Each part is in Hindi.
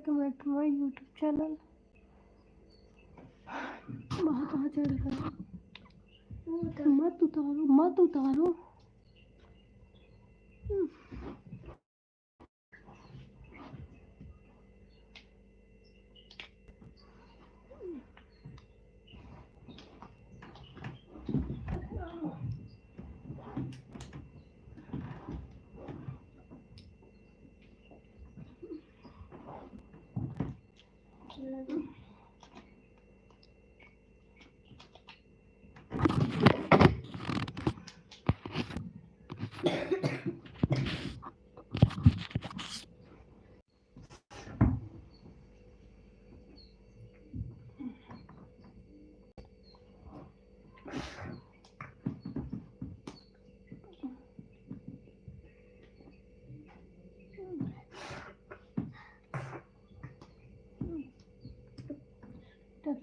welcome to my YouTube channel। वहाँ कहाँ चढ़ गया? मत उतारो मत उतारो।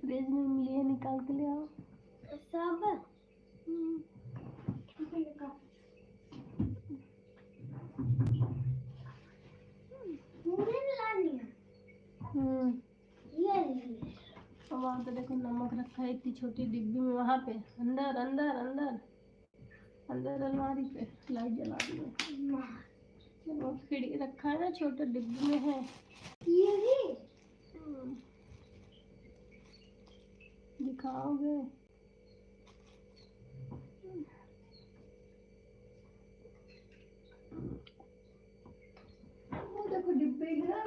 फ्रिज में लिए निकाल के ले आओ सब। वहाँ पे देखो नमक रखा है इतनी छोटी डिब्बी में, वहाँ पे अंदर अंदर अंदर अंदर अलमारी पे। लाइट जला दी है। खिड़की रखा है ना, छोटे डिब्बी में है ये भी। दिखाओगे? वो देखो डिब्बे है ना।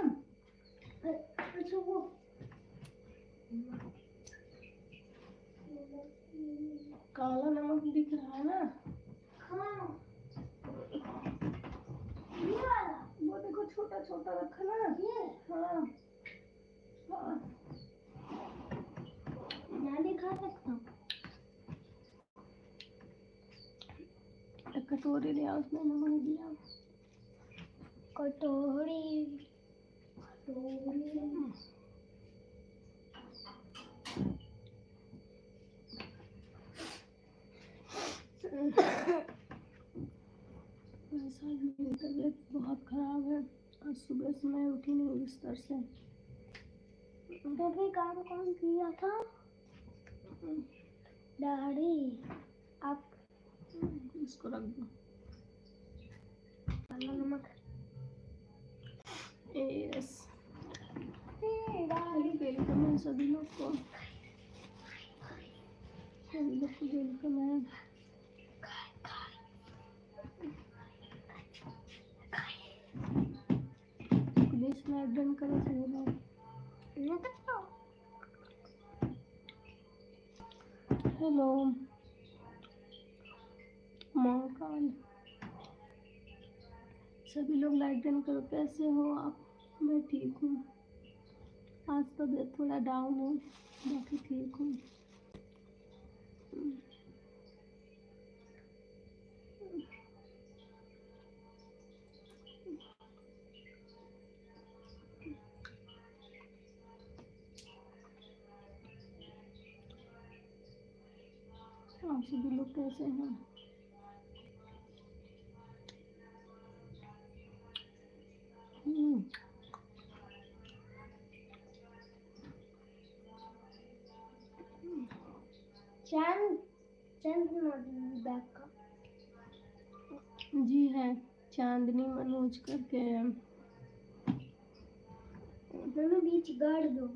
अच्छा वो काला नमक दिख रहा है ना। हाँ ये वाला वो देखो छोटा छोटा रखा ना ये। हाँ हाँ मैं दिखा सकता हूँ। कटोरी ले आओ, उसमें नमक दिया। कटोरी मेरी तबीयत बहुत खराब है। आज सुबह से मैं उठी नहीं बिस्तर से। तो भी काम कौन किया था? डैडी। आप इसको रख दो। काला नमक। यस वेलकम है सभी लोग को। वेलकम है। प्लीज लाइक डन करो सभी लोग। हेलो महाकाल, सभी लोग लाइक डन करो। कैसे हो आप? मैं ठीक हूँ। आज तबीयत थोड़ा डाउन है, बाकी ठीक हूँ। आप सभी लोग कैसे हैं? जी है, चांदनी मनोज करके। दोनों बीच गाड़ दो,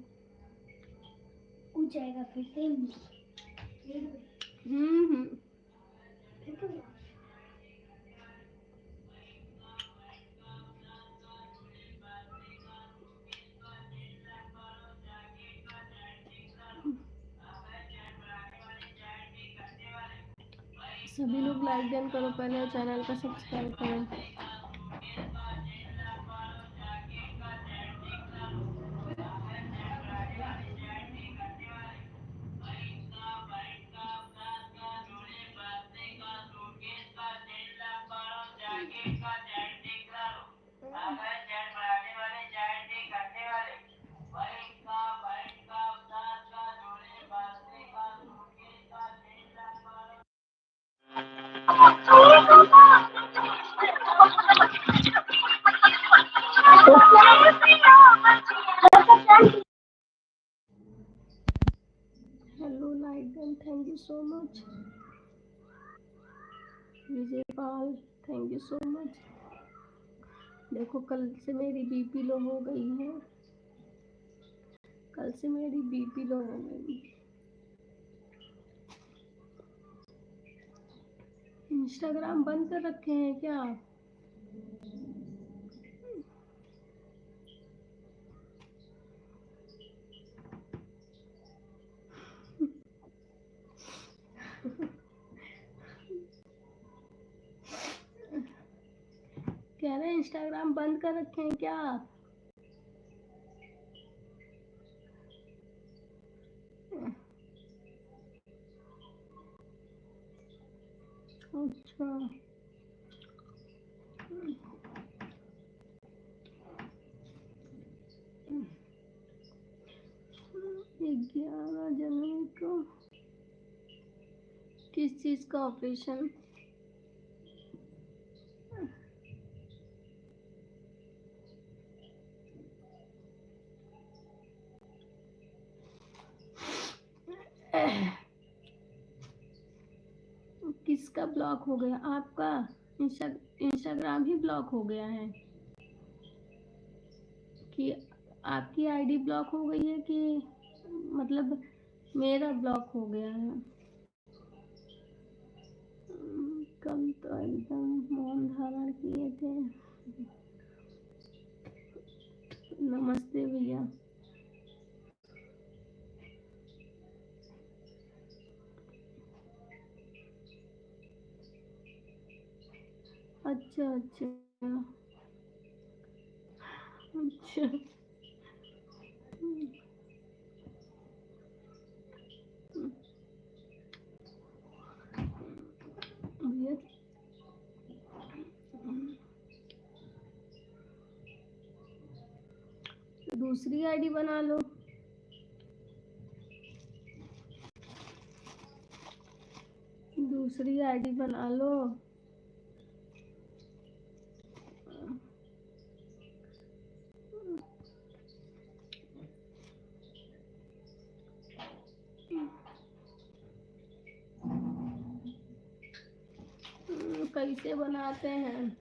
कुछ आएगा फिर से। सभी लोग लाइक डन करो पहले और चैनल का सब्सक्राइब करें। Thank you so much. Vijay Pal thank you so much. देखो कल से मेरी बीपी लो हो गई है, कल से मेरी बीपी लो हो गई। इंस्टाग्राम बंद कर रखे हैं क्या आप? कह रहे हैं इंस्टाग्राम बंद कर रखे हैं क्या आप? अच्छा 11 जनवरी को किस चीज का ऑपरेशन? किसका ब्लॉक हो गया? आपका इंस्टाग्राम ही ब्लॉक हो गया है कि आपकी आईडी ब्लॉक हो गई है कि मतलब मेरा ब्लॉक हो गया है? कल तो एकदम मौन धारण किए थे। नमस्ते भैया। अच्छा अच्छा अच्छा भैया दूसरी आईडी बना लो। दूसरी आईडी बना लो। कैसे बनाते हैं?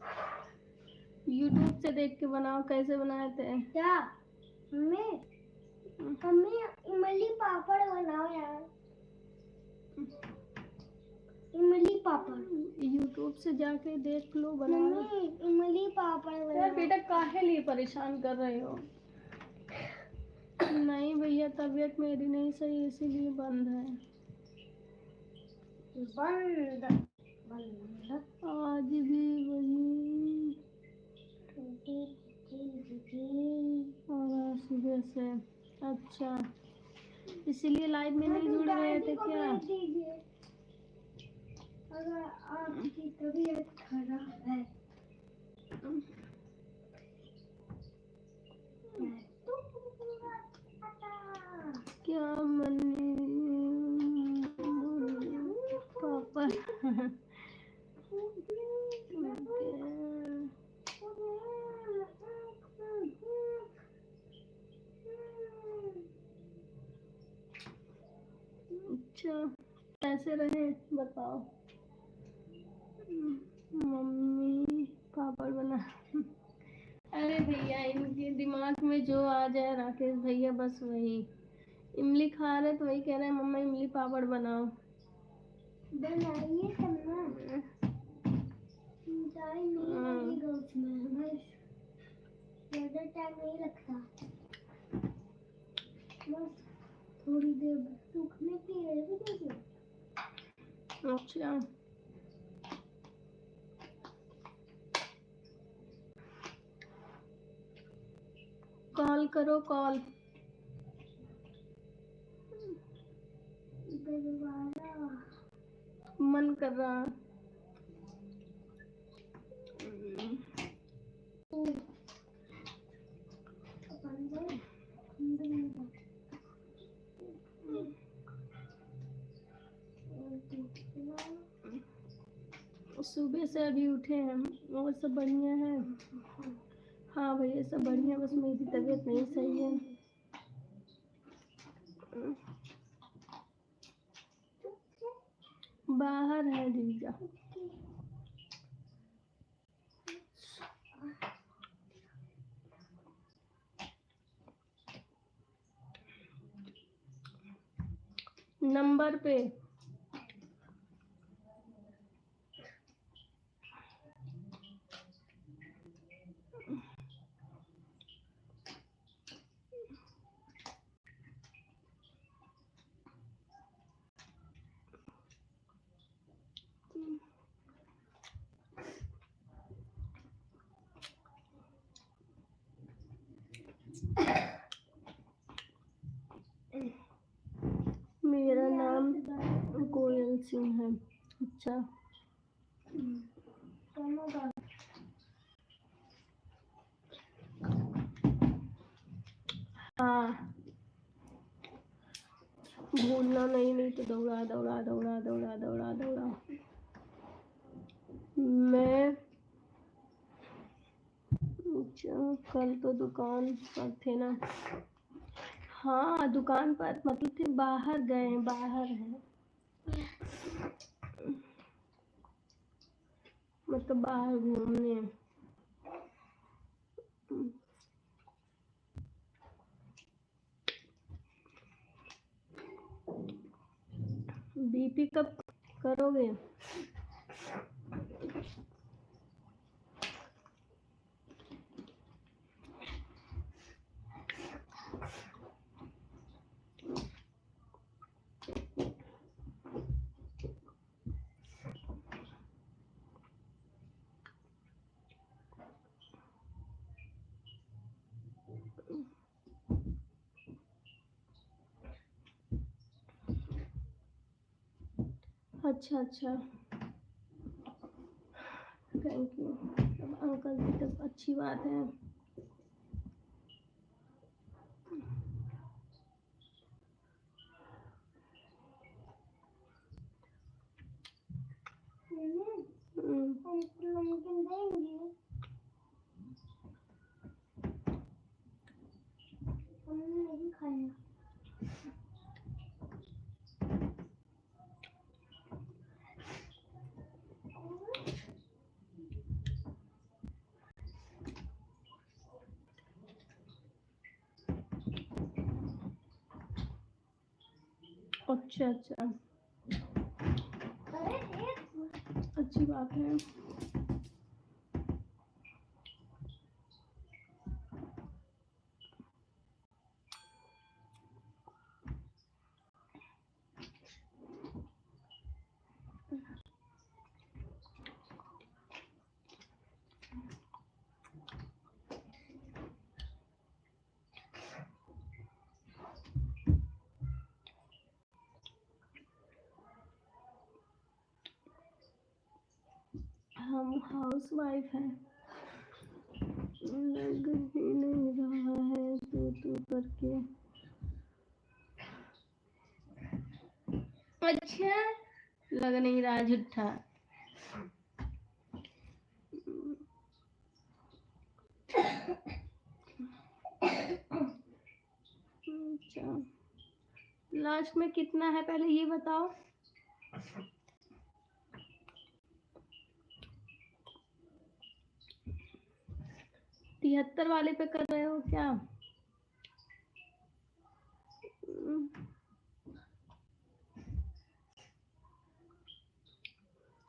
यूट्यूब से देख के बनाओ। कैसे बनाते हैं? क्या मम्मी मम्मी इमली पापड़ बनाओ यार, इमली पापड़। यूट्यूब से जाके देख लो, बना लो। मम्मी इमली पापड़ यार बनाओ। बेटा काहे लिए परेशान कर रहे हो? नहीं भैया तबीयत मेरी नहीं सही इसीलिए बंद है। बंद बंद आज भी वही और आज सुबह से। अच्छा इसीलिए लाइव में नहीं जुड़ रहे थे क्या? अगर आपकी तबीयत खराब है क्या मनी पापा अच्छा कैसे रहे बताओ? मम्मी पापड़ बना। अरे भैया इनके दिमाग में जो आ जाए राकेश भैया बस वही। इमली खा रहे तो वही कह रहे हैं मम्मा इमली पापड़ बनाओ। बनाइए तब ना, टाइम नहीं लगेगा उसमें, बस ज़्यादा टाइम नहीं लगता, बस थोड़ी देर सूखने की रहेगी। अच्छा कॉल करो कॉल। मन कर रहा। सुबह से अभी उठे हैं और सब बढ़िया है। हाँ भैया सब बढ़िया, बस मेरी तबीयत नहीं सही है। बाहर है जीजा। नंबर पे मेरा नाम कोयल सिंह है। अच्छा, हाँ भूलना नहीं, नहीं तो दौड़ा दौड़ा दौड़ा दौड़ा दौड़ा दौड़ा। मैं अच्छा, कल तो दुकान पर थे ना। हाँ दुकान पर मतलब थे, बाहर गए हैं, बाहर हैं मतलब बाहर घूमने। बीपी कब करोगे? अच्छा अच्छा, थैंक यू। अब अंकल जी तक अच्छी बात है। नमकीन देंगे? हमने नहीं खाया। अच्छा अच्छा, अरे अच्छी बात है। हम हाउस वाइफ हैं। लग ही नहीं रहा है तू करके। अच्छा, लग नहीं रहा झूठा। अच्छा, लास्ट में कितना है पहले ये बताओ। 73 वाले पे कर रहे हो क्या?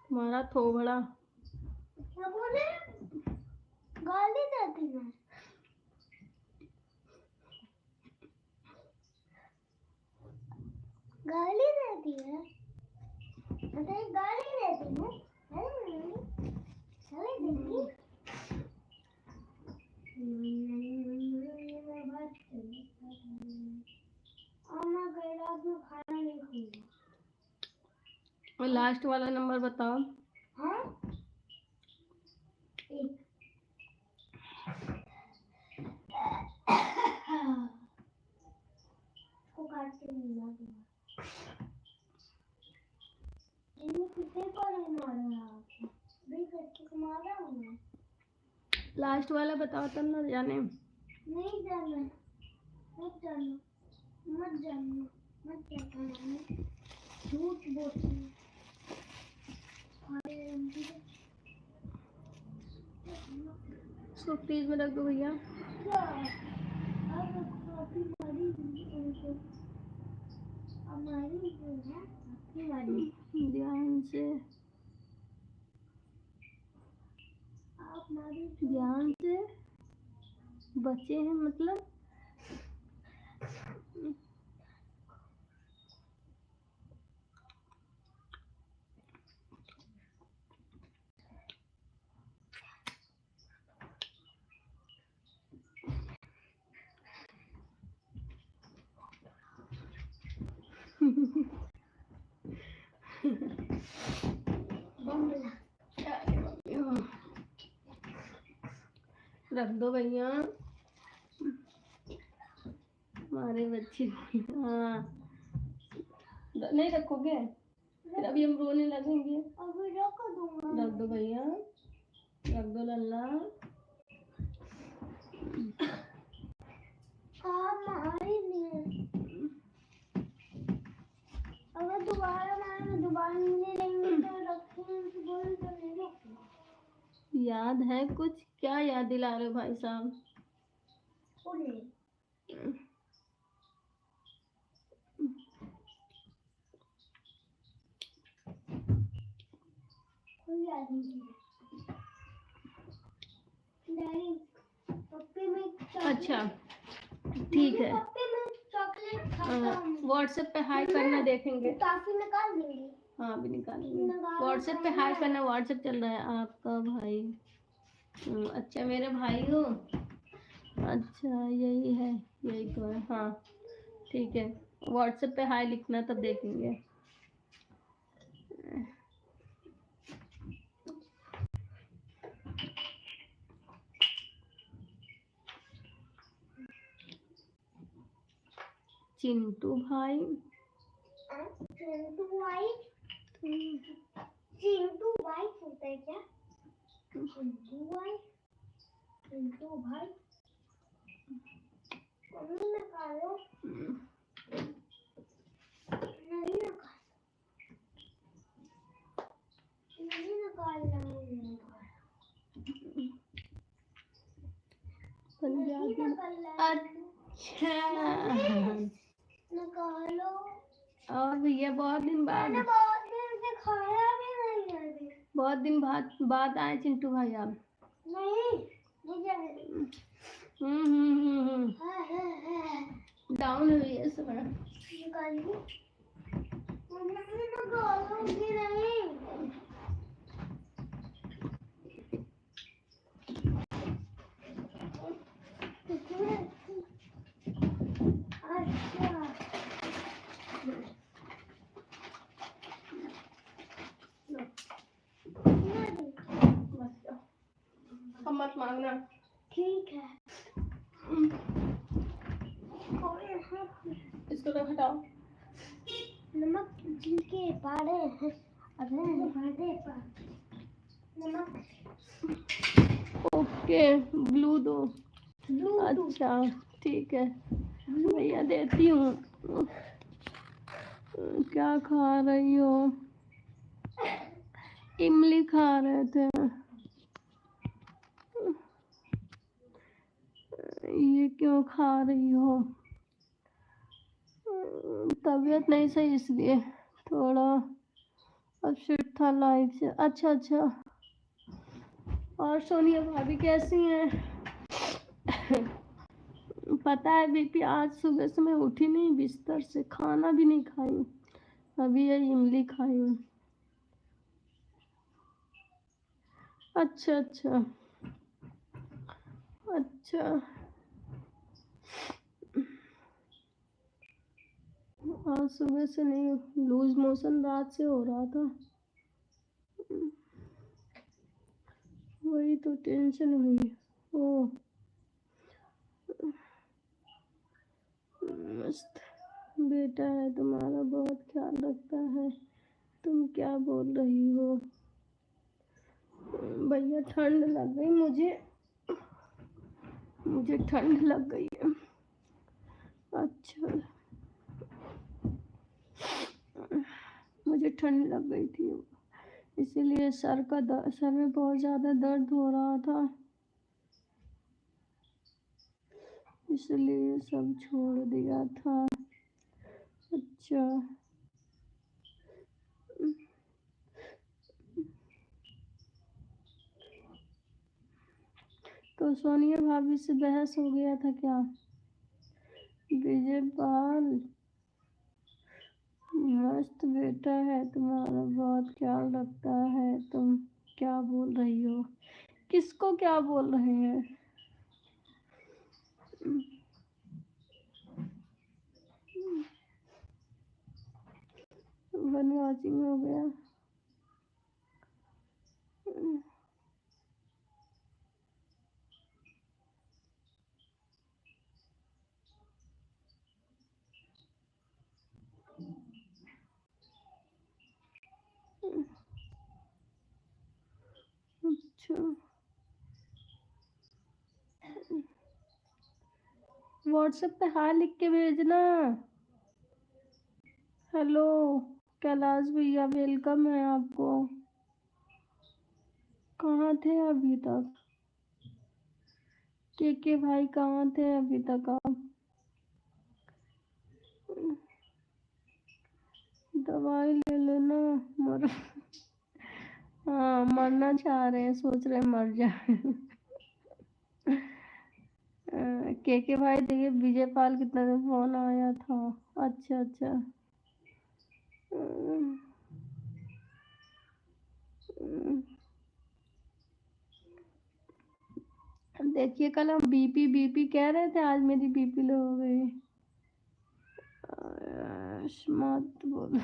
तुम्हारा थोबड़ा। क्या बोले? गाली देती है। गाली देती है। अरे गाली देती हूँ। गाली देती। खाना नहीं खाऊंगा। और लास्ट वाला नंबर बताओ। हाँ? एक। इसको काट के मिला दूंगा। इन्हें कितने पर मारा आपने? भी करके मारा हूँ। लास्ट वाला बताओ तब ना जाने। नहीं जाना, मत जाना, मत जाना, मत जाना। झूठ बोलती है। इसको फ्रीज में रख दो भैया। ध्यान से, ध्यान से। बचे हैं मतलब रख दो भैया हमारे बच्चे। हाँ नहीं रखोगे फिर अभी हम रोने लगेंगे। रख दो भैया, रख दो लल्ला। अगर दोबारा मिले लेंगे तो रखेंगे तो नहीं रखेंगे। याद है कुछ? क्या याद दिला रहे हो भाई साहब? कोई याद नहीं। अच्छा ठीक है, चॉकलेट खाता हूं। व्हाट्सएप पे हाई करना, देखेंगे। काफी निकाल देंगे। हाँ अभी निकालेंगे। व्हाट्सएप पे हाई करना, व्हाट्सएप चल रहा है आपका भाई। अच्छा मेरे भाई हो? अच्छा यही है, यही तो है। हाँ ठीक है, व्हाट्सएप पे हाई लिखना तब देखेंगे। चिंटू भाई, चिंटू भाई, चिंटू भाई होता है क्या? चिंटू भाई, चिंटू भाई मम्मी निकालो। नहीं निकालना है। पंजाबी। अच्छा निकालो। और भैया बहुत दिन बाद, बहुत दिन से खाया भी नहीं है अभी। बहुत दिन बाद आए चिंटू भाई आप। नहीं मुझे डाउन हुई है सब। निकालिए। मम्मी निकालोगी नहीं। अच्छा अब मत मांगना। ठीक है। इसको तो हटाओ। नमक जिनके पारे हैं अपने पारे पर नमक। ओके ब्लू दो। ब्लू अच्छा ठीक है भैया देती हूँ। क्या खा रही हो? इमली खा रहे थे। ये क्यों खा रही हो? तबीयत नहीं सही इसलिए थोड़ा अपसेट था लाइफ से। अच्छा अच्छा। और सोनिया भाभी कैसी हैं? पता है बीपी, आज सुबह से मैं उठी नहीं बिस्तर से, खाना भी नहीं खाई, अभी ये इमली खाई हूँ। अच्छा अच्छा अच्छा। आज सुबह से नहीं, लूज मोशन रात से हो रहा था, वही तो टेंशन हुई। ओ मस्त बेटा है तुम्हारा, बहुत ख्याल रखता है। तुम क्या बोल रही हो? भैया ठंड लग गई मुझे ठंड लग गई है। अच्छा मुझे ठंड लग गई थी इसीलिए सर में बहुत ज़्यादा दर्द हो रहा था, इसलिए सब छोड़ दिया था। अच्छा, तो सोनिया भाभी से बहस हो गया था क्या? विजय पाल मस्त बेटा है तुम्हारा, बहुत ख्याल रखता है। तुम क्या बोल रही हो? किसको क्या बोल रहे हैं? वनवासिंग हो गया। अच्छा, व्हाट्सएप पे हाय लिख के भेजना। हेलो कैलाश भैया, वेलकम है आपको। कहाँ थे अभी तक? के भाई कहाँ थे अभी तक आप? दवाई ले लेना। मर हाँ, मरना चाह रहे हैं, सोच रहे हैं मर जाए। के भाई देखिए, विजय पाल कितना दिन फोन आया था। अच्छा अच्छा। देखिए कल हम बीपी बीपी कह रहे थे, आज मेरी बीपी लो हो गई। मत बोलो।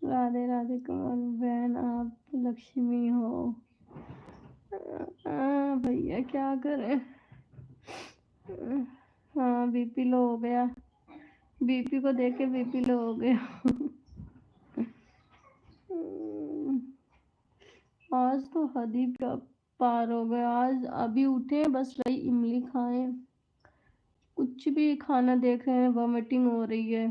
राधे राधे कमल बहन, आप लक्ष्मी हो। भैया क्या करें। हाँ, बीपी लो हो गया, बीपी को देख के बीपी लो हो गया। आज तो हद ही पार हो गया। आज अभी उठे, बस वही इमली खाए, कुछ भी खाना देख रहे हैं, वॉमिटिंग हो रही है।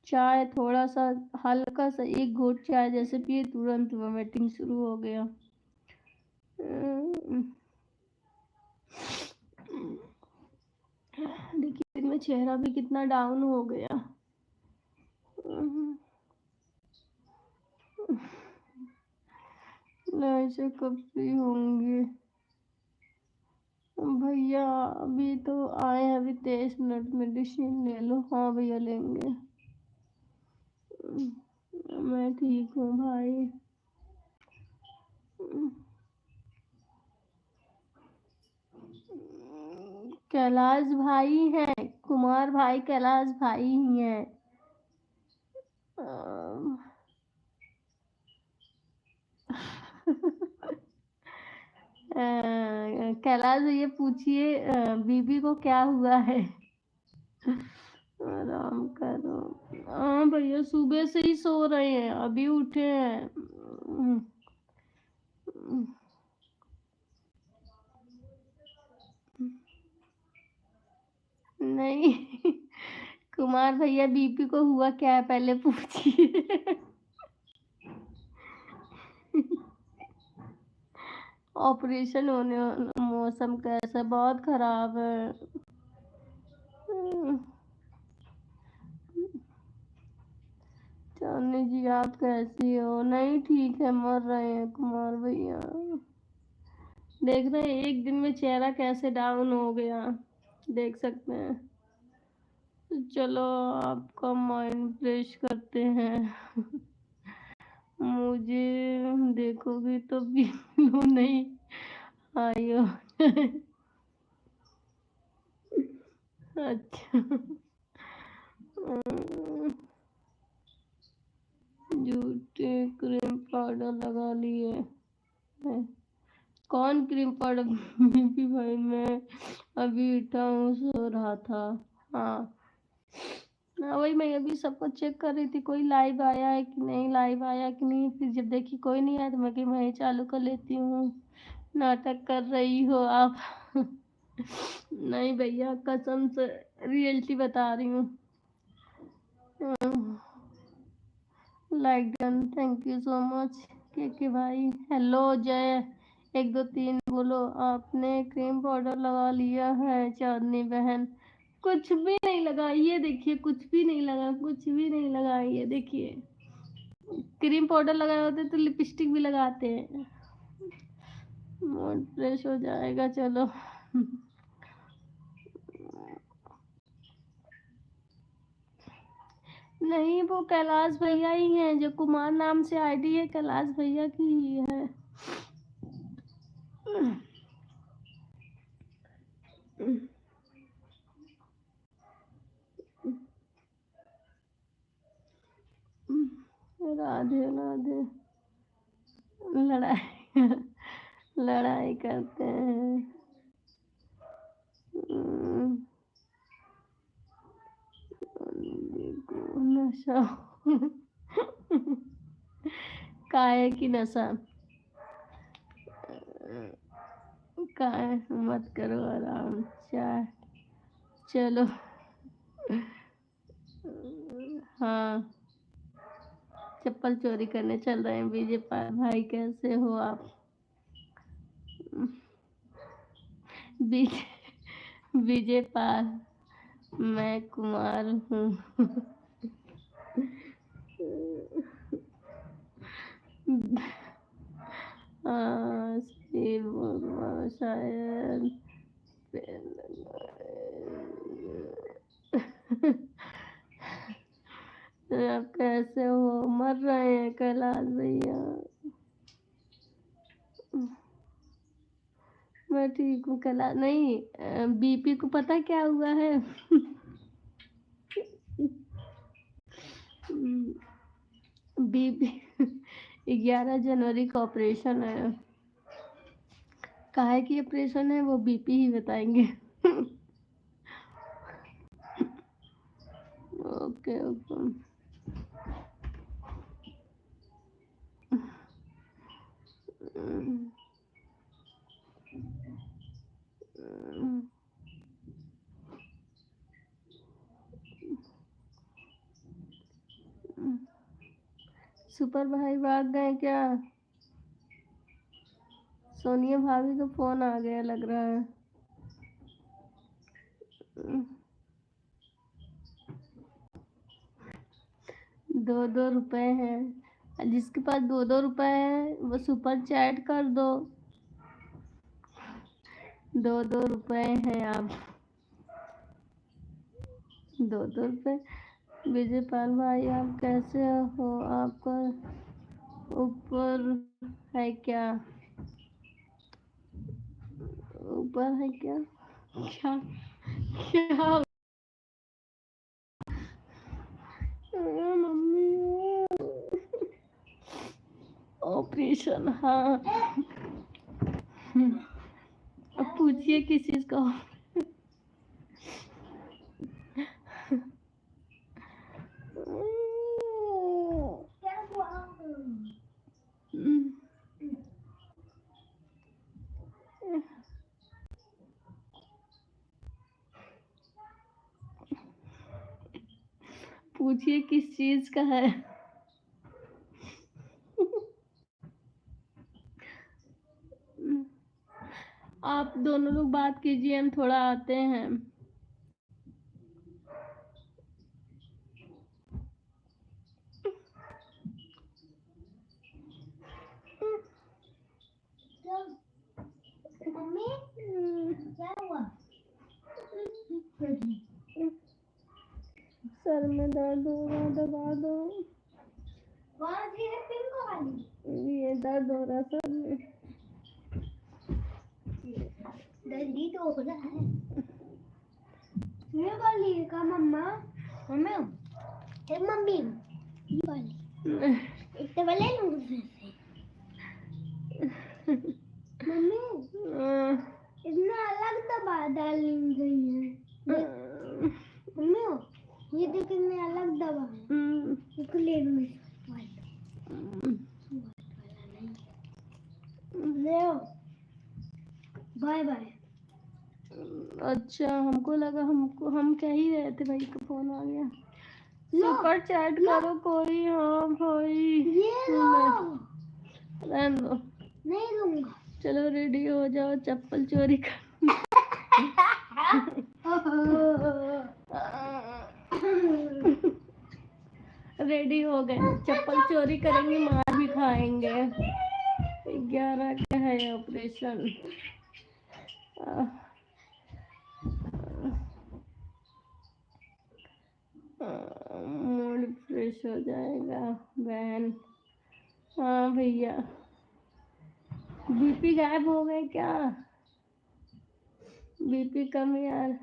चाय थोड़ा सा हल्का सा एक घूंट चाय जैसे पिए, तुरंत वॉमिटिंग शुरू हो गया। देखिए मेरा चेहरा भी कितना डाउन हो गया। ऐसे कब फ्री होंगे भैया? अभी तो आए हैं, अभी 23 मिनट, मेडिसिन ले लो। हाँ भैया लेंगे। मैं ठीक हूँ भाई। कैलाश भाई हैं, कुमार भाई कैलाश भाई ही हैं। कैलाश भैया पूछिए बीबी को क्या हुआ है। आराम करो। हाँ भैया, सुबह से ही सो रहे हैं, अभी उठे हैं। नहीं। कुमार भैया बीपी को हुआ क्या है पहले पूछिए। ऑपरेशन होने, मौसम कैसा, बहुत खराब है। चांदनी जी आप कैसी हो? नहीं ठीक है, मर रहे हैं कुमार भैया। देख रहे हैं एक दिन में चेहरा कैसे डाउन हो गया, देख सकते हैं। तो चलो आपका माइंड फ्रेश करते हैं। मुझे देखोगे तो भी नहीं आई हो। अच्छा। झूठे क्रीम पाउडर लगा लिए हैं। कौन क्रीम पाउडर? बीपी भाई मैं अभी उठा हूँ, सो रहा था। हाँ हाँ, वही मैं अभी सबको चेक कर रही थी, कोई लाइव आया है कि नहीं, लाइव आया कि नहीं। फिर जब देखी कोई नहीं आया तो मैं कि मैं ही चालू कर लेती हूँ। नाटक कर रही हो आप। नहीं भैया, कसम से रियलिटी बता रही हूँ। Like done, thank you so much के भाई। हेलो जय, 1 2 3 बोलो। आपने क्रीम पाउडर लगा लिया है चांदनी बहन? कुछ भी नहीं लगा, ये देखिए कुछ भी नहीं लगा, कुछ भी नहीं लगा। ये देखिए क्रीम पाउडर लगाए होते तो लिपस्टिक भी लगाते हैं। मूड फ्रेश हो जाएगा, चलो। नहीं, वो कैलाश भैया ही हैं, जो कुमार नाम से आईडी है, कैलाश भैया की ही है। राधे राधे। लड़ाई लड़ाई करते हैं। नशा काहे की नशा? काहे मत करो आराम। चाय चलो। हाँ, चप्पल चोरी करने चल रहे हैं। विजय पाल भाई कैसे हो आप? विजय विजय पाल, मैं कुमार हूँ। हाँ, सही बोल शायद। आप कैसे हो? मर रहे हैं कैलाश भैया। मैं ठीक हूँ कैलाश। नहीं, बीपी को पता क्या हुआ है? बीपी 11 जनवरी का ऑपरेशन है। काहे की ऑपरेशन है वो बीपी ही बताएंगे। Okay okay. सुपर भाई भाग गए क्या? सोनिया भाभी का फोन आ गया लग रहा है। 2 2 रुपए हैं। जिसके पास 2 2 रुपए है वो सुपर चैट कर दो। 2 2 रुपए हैं आप। 2 2 रुपए। विजय पाल भाई आप कैसे हो? आपका ऊपर है क्या? ऊपर है क्या? क्या क्या? मम्मी ऑपरेशन, हाँ। अब पूछिए किस चीज का? क्या हुआ? पूछिए किस चीज का है? आप दोनों लोग बात कीजिए, हम थोड़ा आते हैं। मम्मी क्या हुआ? सर में दर्द हो रहा, दबा दो। कौन सी है पिंक वाली? ये दर्द हो रहा सर में। जल्दी तो हो रहा है। ये वाली का मम्मा? मम्मी ये मम्मी ये वाली इतने वाले लूज से। मम्मी इतना अलग दबा डाल गई है। मम्मी ये देख कितने अलग दबा है। इसको ले लो ले बाय बाय। अच्छा, हमको लगा हम क्या ही रहे थे, भाई का फोन आ गया। सुपर चैट करो कोई। हाँ भाई ये लो। रहने दो। नहीं दूंगा। चलो रेडी हो जाओ, चप्पल चोरी कर। रेडी हो गए, चप्पल चोरी करेंगे, मार भी खाएंगे। 11 का है ऑपरेशन। मूड फ्रेश हो जाएगा बहन। हाँ भैया, बीपी गायब हो गए क्या? बीपी कम यार।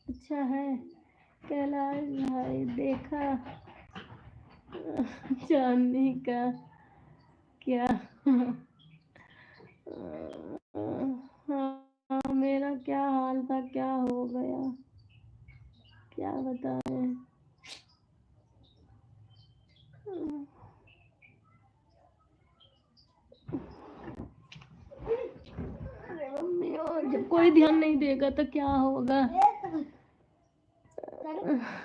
अच्छा है कैलाश भाई, देखा चांदनी का क्या? हाँ मेरा क्या हाल था, क्या हो गया, क्या बताएं। अरे मम्मी, और जब कोई ध्यान नहीं देगा तो क्या होगा?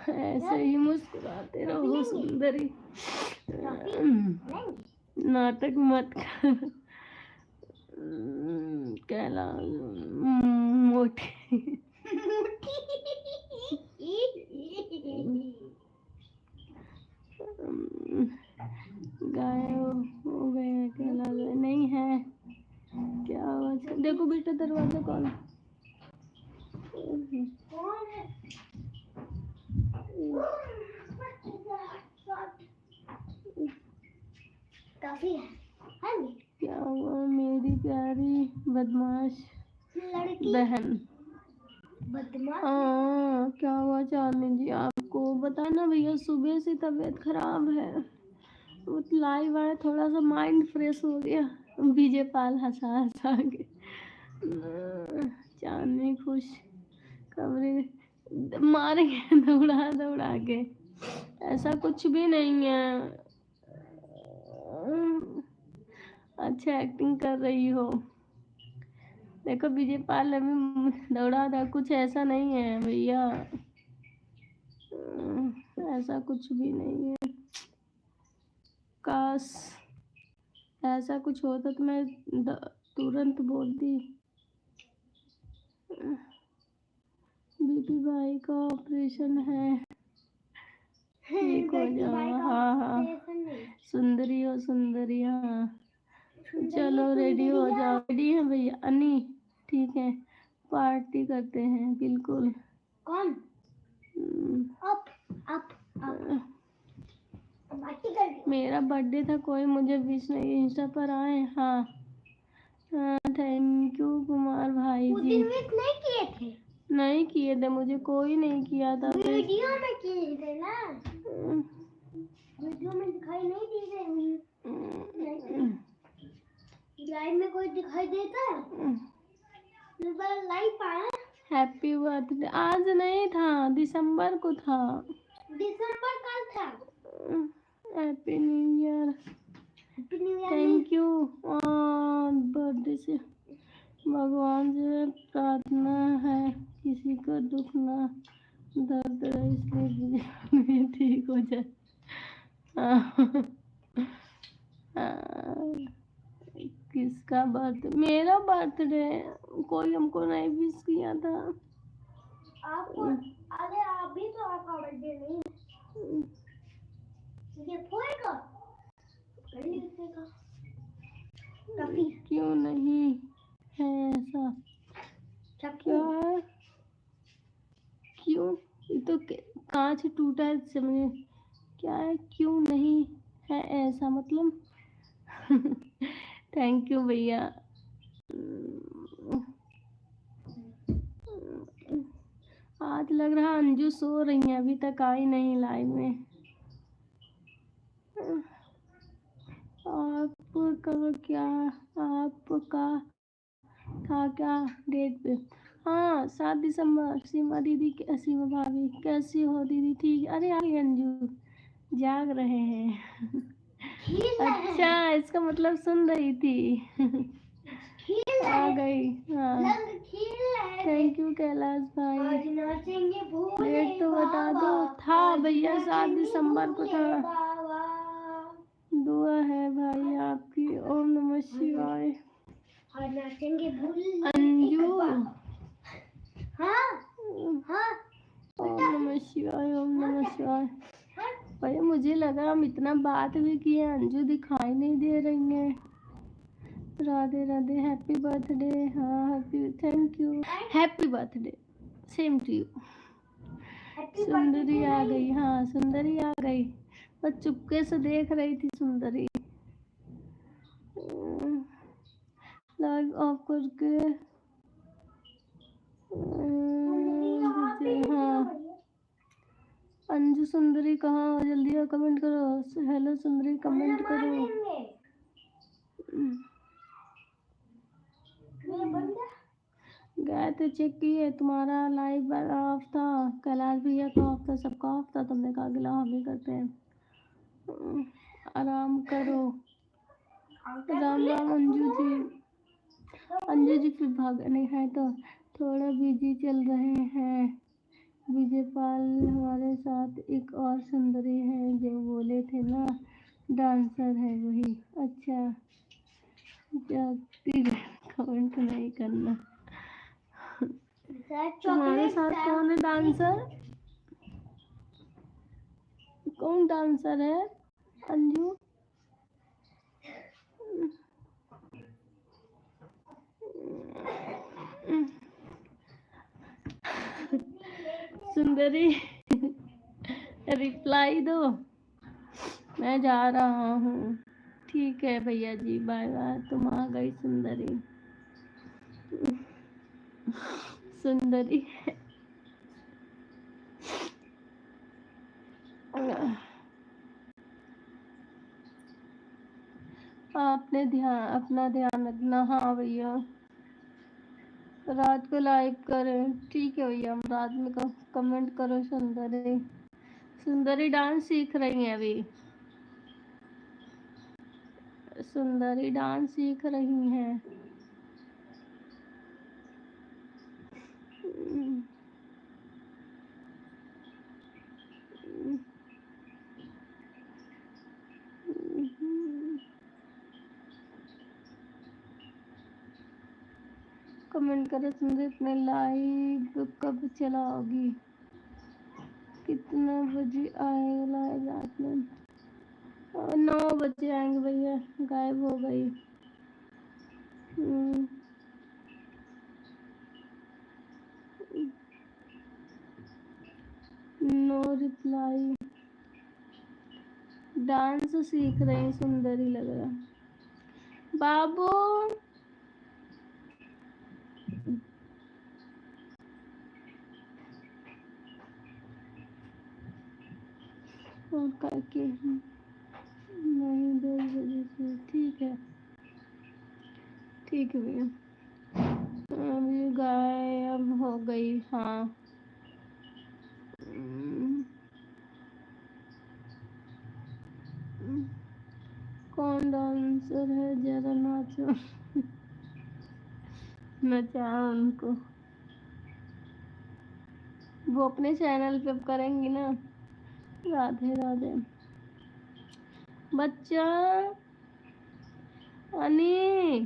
ऐसे ही मुस्कुराते रहो सुंदरी। नाटक मत कर। कैलाश मोटी। गायब हो गए कैलाश नहीं है क्या? आवाज देखो बेटा, दरवाजा कौन? काफी है। हाँ जी। क्या हुआ मेरी प्यारी बदमाश लड़की बहन? बदमाश। हाँ क्या हुआ चांदनी जी? आपको बताया ना भैया, सुबह से तबीयत खराब है। वो लाइव आया, थोड़ा सा माइंड फ्रेश हो गया। विजय पाल हंसा हंसा के। चांदनी खुश, कमरे मारेंगे दौड़ा दौड़ा के। ऐसा कुछ भी नहीं है। अच्छा एक्टिंग कर रही हो। देखो विजय पाल अभी दौड़ा था, कुछ ऐसा नहीं है भैया। ऐसा कुछ भी नहीं है। काश ऐसा कुछ होता तो मैं तुरंत बोलती। बीपी भाई का ऑपरेशन है, ठीक हो जाओ। हाँ हाँ सुंदरी हो सुंदरी। हाँ चलो रेडी हो जाओ। रेडी है भैया अन्नी? ठीक है, पार्टी करते हैं बिल्कुल। कौन? अप अप अप पार्टी कर। मेरा बर्थडे था, कोई मुझे विश नहीं, इंस्टा पर आए। हाँ हाँ थैंक यू कुमार भाई उस जी। दिन विश नहीं किए थे? नहीं किए थे, मुझे कोई नहीं किया था। वीडियो में किए थे ना? वीडियो में दिखाई नहीं दी थे। लाइव में कोई दिखाई देता है? लाइव आया। हैप्पी बर्थडे आज नहीं था, दिसंबर को था। दिसंबर कल था। Happy new year. Happy new year. Thank you. Birthday से भगवान से प्रार्थना है किसी का दुख ना दर्द रहे, इसलिए ठीक हो जाए। किसका बर्थडे? मेरा बर्थडे, कोई हमको नहीं विश किया था। आपको? अरे अभी तो आपका बर्थडे नहीं है। ये होएगा क्यों नहीं है ऐसा? क्या है? क्यों? ये तो कांच टूटा है, समझे क्या है? क्यों नहीं है ऐसा मतलब? थैंक यू भैया। आज लग रहा अंजू सो रही है, अभी तक आई नहीं लाइव में। आपका क्या, आपका था क्या डेट पे? हाँ 7 दिसंबर। सीमा दीदी, सीमा भाभी कैसी हो दीदी? ठीक है। अरे यार अंजू जाग रहे हैं। अच्छा इसका मतलब सुन रही थी। आ गई। हाँ थैंक यू कैलाश भाई। डेट तो बता दो। था भैया 7 दिसंबर को था। दुआ है भाई आपकी। ओम नमः शिवाय। अंजू ओम नमः शिवाय, ओम नमः शिवाय। भाई मुझे लगा हम इतना बात भी किए, अंजू दिखाई नहीं दे रही है। राधे राधे। Happy birthday. हाँ happy, thank you. Happy birthday same to you. Sundari आ गई। हाँ सुंदरी आ गई, बस चुपके से देख रही थी सुंदरी। लाइव ऑफ करके। हाँ अंजू सुंदरी कहाँ हो? जल्दी आओ, कमेंट करो। हेलो सुंदरी, कमेंट करो। गए थे चेक किए, तुम्हारा लाइव ऑफ था, कैलाश भैया का ऑफ था, सबका ऑफ था। तुमने कहा गिला हम ही करते हैं। आराम करो। राम राम अंजू जी। अंजू जी फिर भागने है तो थोड़ा बिजी चल रहे हैं। विजय पाल हमारे साथ एक और सुंदरी है जो बोले थे ना, डांसर है वही। अच्छा जाती कमेंट नहीं करना। तुम्हारे साथ कौन है डांसर? कौन डांसर है अंजू? सुंदरी रिप्लाई दो, मैं जा रहा हूँ। ठीक है भैया जी, बाय बाय। तुम आ गई सुंदरी। सुंदरी आपने अपना ध्यान रखना। हाँ भैया रात को लाइव करें। ठीक है भैया, हम रात में कमेंट करो। सुंदरी, सुंदरी डांस सीख रही है अभी। सुंदरी डांस सीख रही हैं। कमेंट करो सुंदरी, अपने लाइव कब चलाओगी? कितना बजे आएगा लाइव? रात में 9 बजे आएंगे भैया। गायब हो गई। No reply. डांस सीख रही सुंदरी लग रहा। बाबू और करके नहीं 10 बजे से। ठीक है, ठीक है भैया। अभी गायब हो गई। हाँ कौन डांसर है? जरा नाचो। नचाओ उनको, वो अपने चैनल पे करेंगी ना। राधे राधे। बच्चा अनी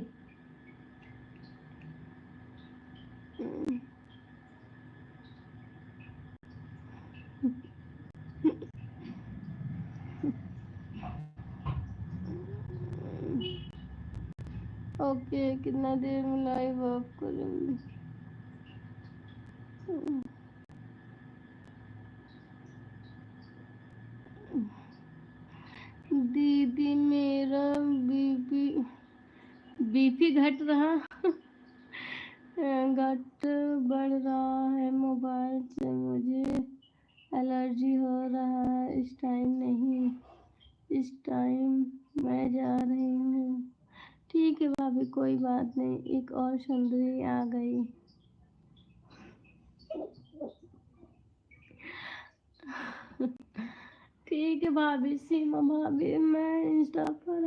ओके, कितना देर में लाइव ऑफ करूँगी? दीदी मेरा बीपी घट रहा घट बढ़ रहा है। मोबाइल से मुझे एलर्जी हो रहा है। इस टाइम नहीं, इस टाइम मैं जा रही हूँ। ठीक है भाभी, कोई बात नहीं। एक और सुंदरी आ गई। ठीक है भाभी, सीमा भाभी, मैं इंस्टा पर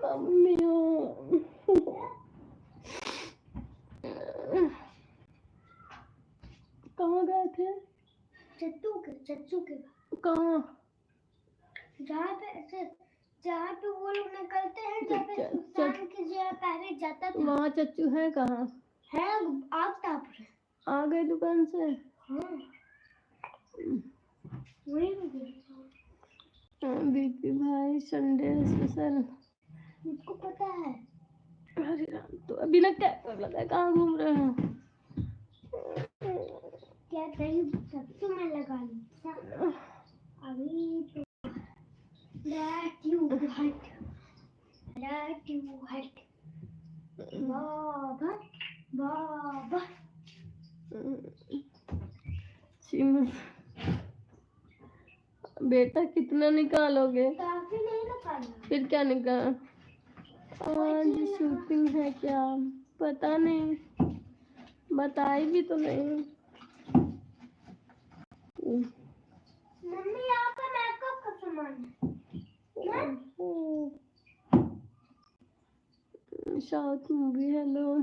मम्मी हूँ। कहाँ गए थे? चच्चू के कहाँ? जहाँ पे वो लोग निकलते हैं, जहाँ पे सुल्तान की जगह पहले जाता था। वहाँ चच्चू है कहाँ? है आग ताप रहे। आ गए दुकान से? हाँ, वही बीपी भाई संडे स्पेशल। मुझको पता है। अरे राम, तो अभी ना क्या लगा है, कहाँ घूम रहे हो? क्या दही सत्तू में लगा ली अभी तो। Let you hurt. Let you hurt. बाबा बाबा। सीमा, बेटा कितना निकालोगे? काफी नहीं निकाला। फिर क्या निकाल? आज शूटिंग है क्या? पता नहीं, बताई भी तो नहीं। मम्मी यहाँ पर मेकअप का सामान है। South movie. हेलो,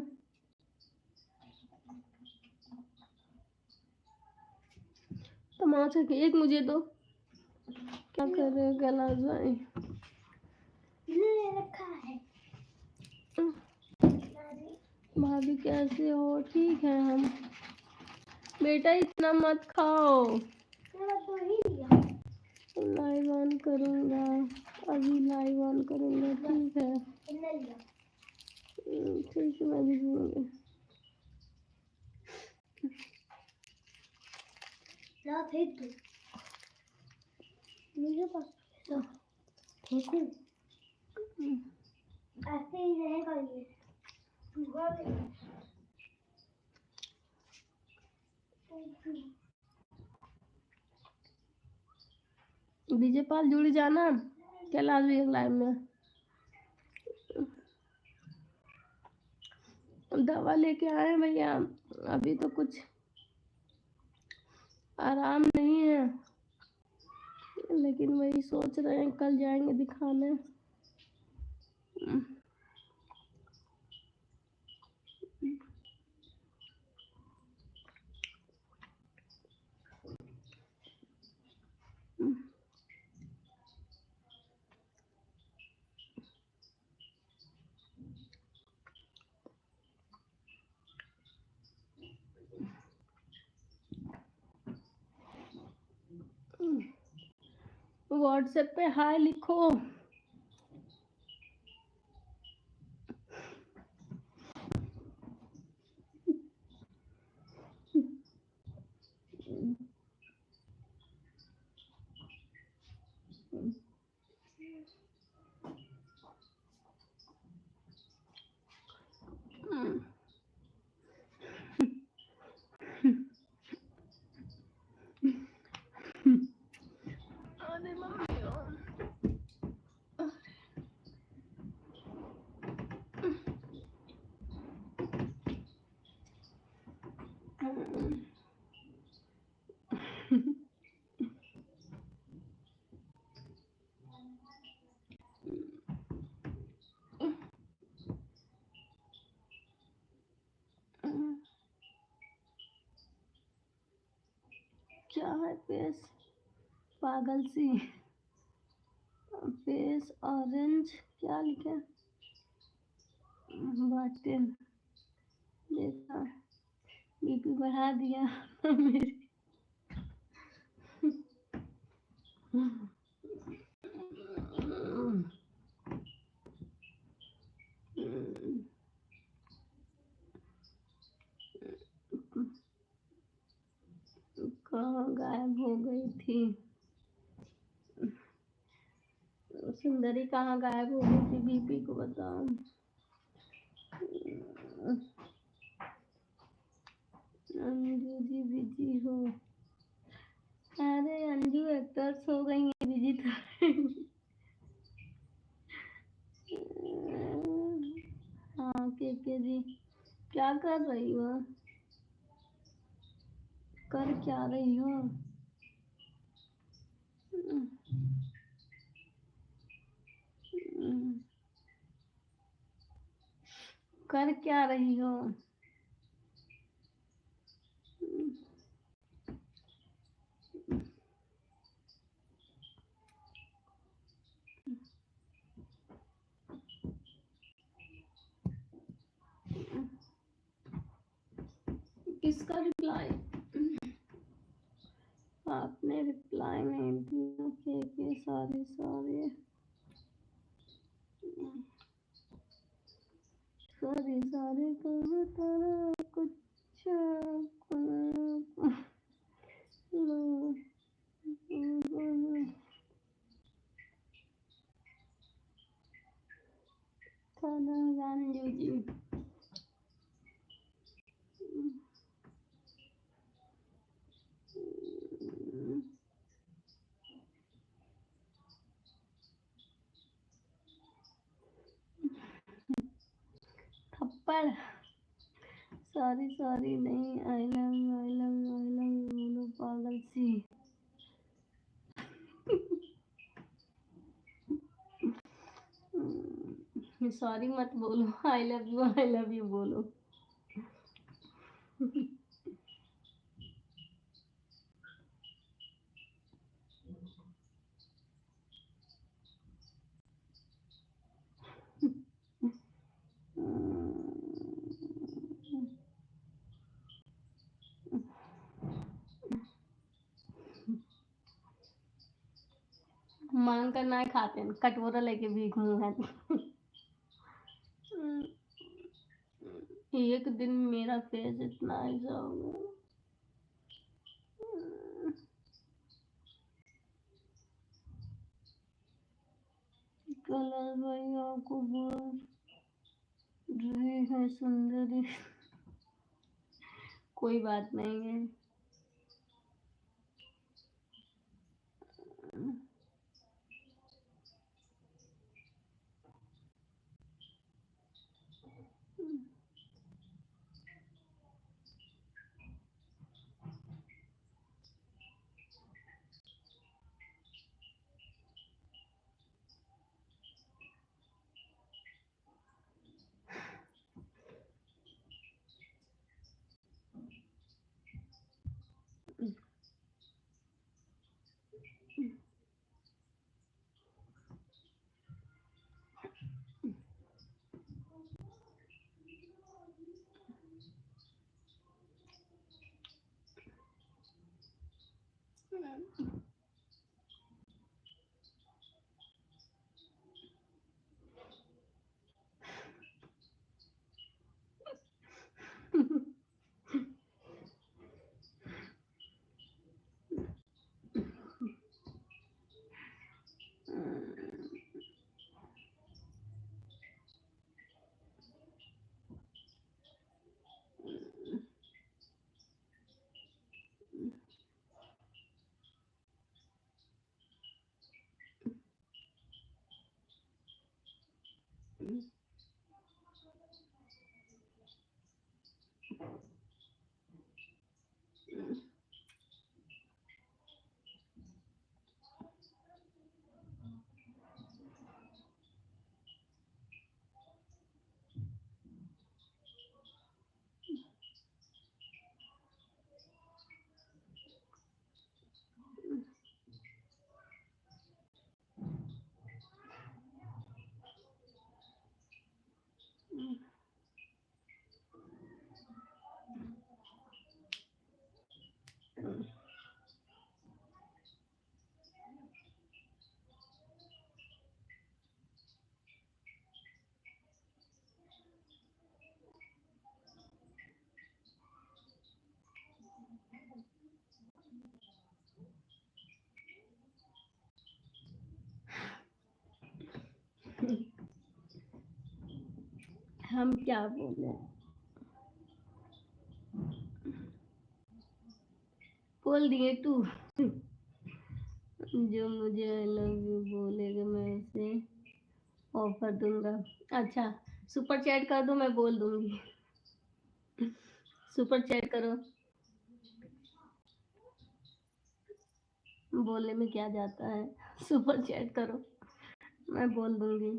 तमाचा के एक मुझे दो। क्या कर रहे हो कैलाश भाई? ये रखा है। भाभी कैसे हो? ठीक है हम। बेटा इतना मत खाओ। तो ही लिया। लाइव ऑन करूंगा, अभी लाइव ऑन करूंगा। ठीक है, ठीक है, मैं भी दूंगी। फेंक दो मेरे पास। फेंकू ऐसे ही रहेगा ये। विजय पाल जुड़ जाना कैलाश भैया लाइव में। दवा लेके आए भैया, अभी तो कुछ आराम नहीं है, लेकिन वही सोच रहे हैं कल जाएंगे दिखाने। व्हाट्सएप पे हाय लिखो। अरे मम्मी क्या है फेस पागल सी? फेस ऑरेंज क्या लिखा? बटन देखा, बीपी बढ़ा दिया मेरी। कहाँ गायब हो गई थी सुंदरी? कहाँ गायब हो गई थी? बीपी को बताओ। अंजू जी बिजी हो? अरे अंजू एक्टर्स हो गई है बिजी तो। हाँ के जी क्या कर रही हो? कर क्या रही हो? कर क्या रही हो? किसका रिप्लाई? आपने रिप्लाई नहीं दिया। के सॉरी सॉरी सॉरी सॉरी कहो तारा कुछ लो खाना गांधी जी। थप्पड़। सॉरी सॉरी नहीं, आई love you I love you I love you बोलो पागल सी। सॉरी मत बोलो, आई लव यू बोलो। मांग कर ना खाते हैं, कटोरा लेके भीख मुंह है। एक दिन मेरा फेस इतना ऐसा हो गया। कलर भाई आपको बोल रही है सुंदरी। कोई बात नहीं है। हम क्या बोले? बोल दिए तू। जो मुझे आई लव यू बोलेगा मैं उसे ऑफर दूंगा। अच्छा, सुपर चैट कर दो, मैं बोल दूंगी। सुपर चैट करो। बोलने में क्या जाता है, सुपर चैट करो, मैं बोल दूंगी।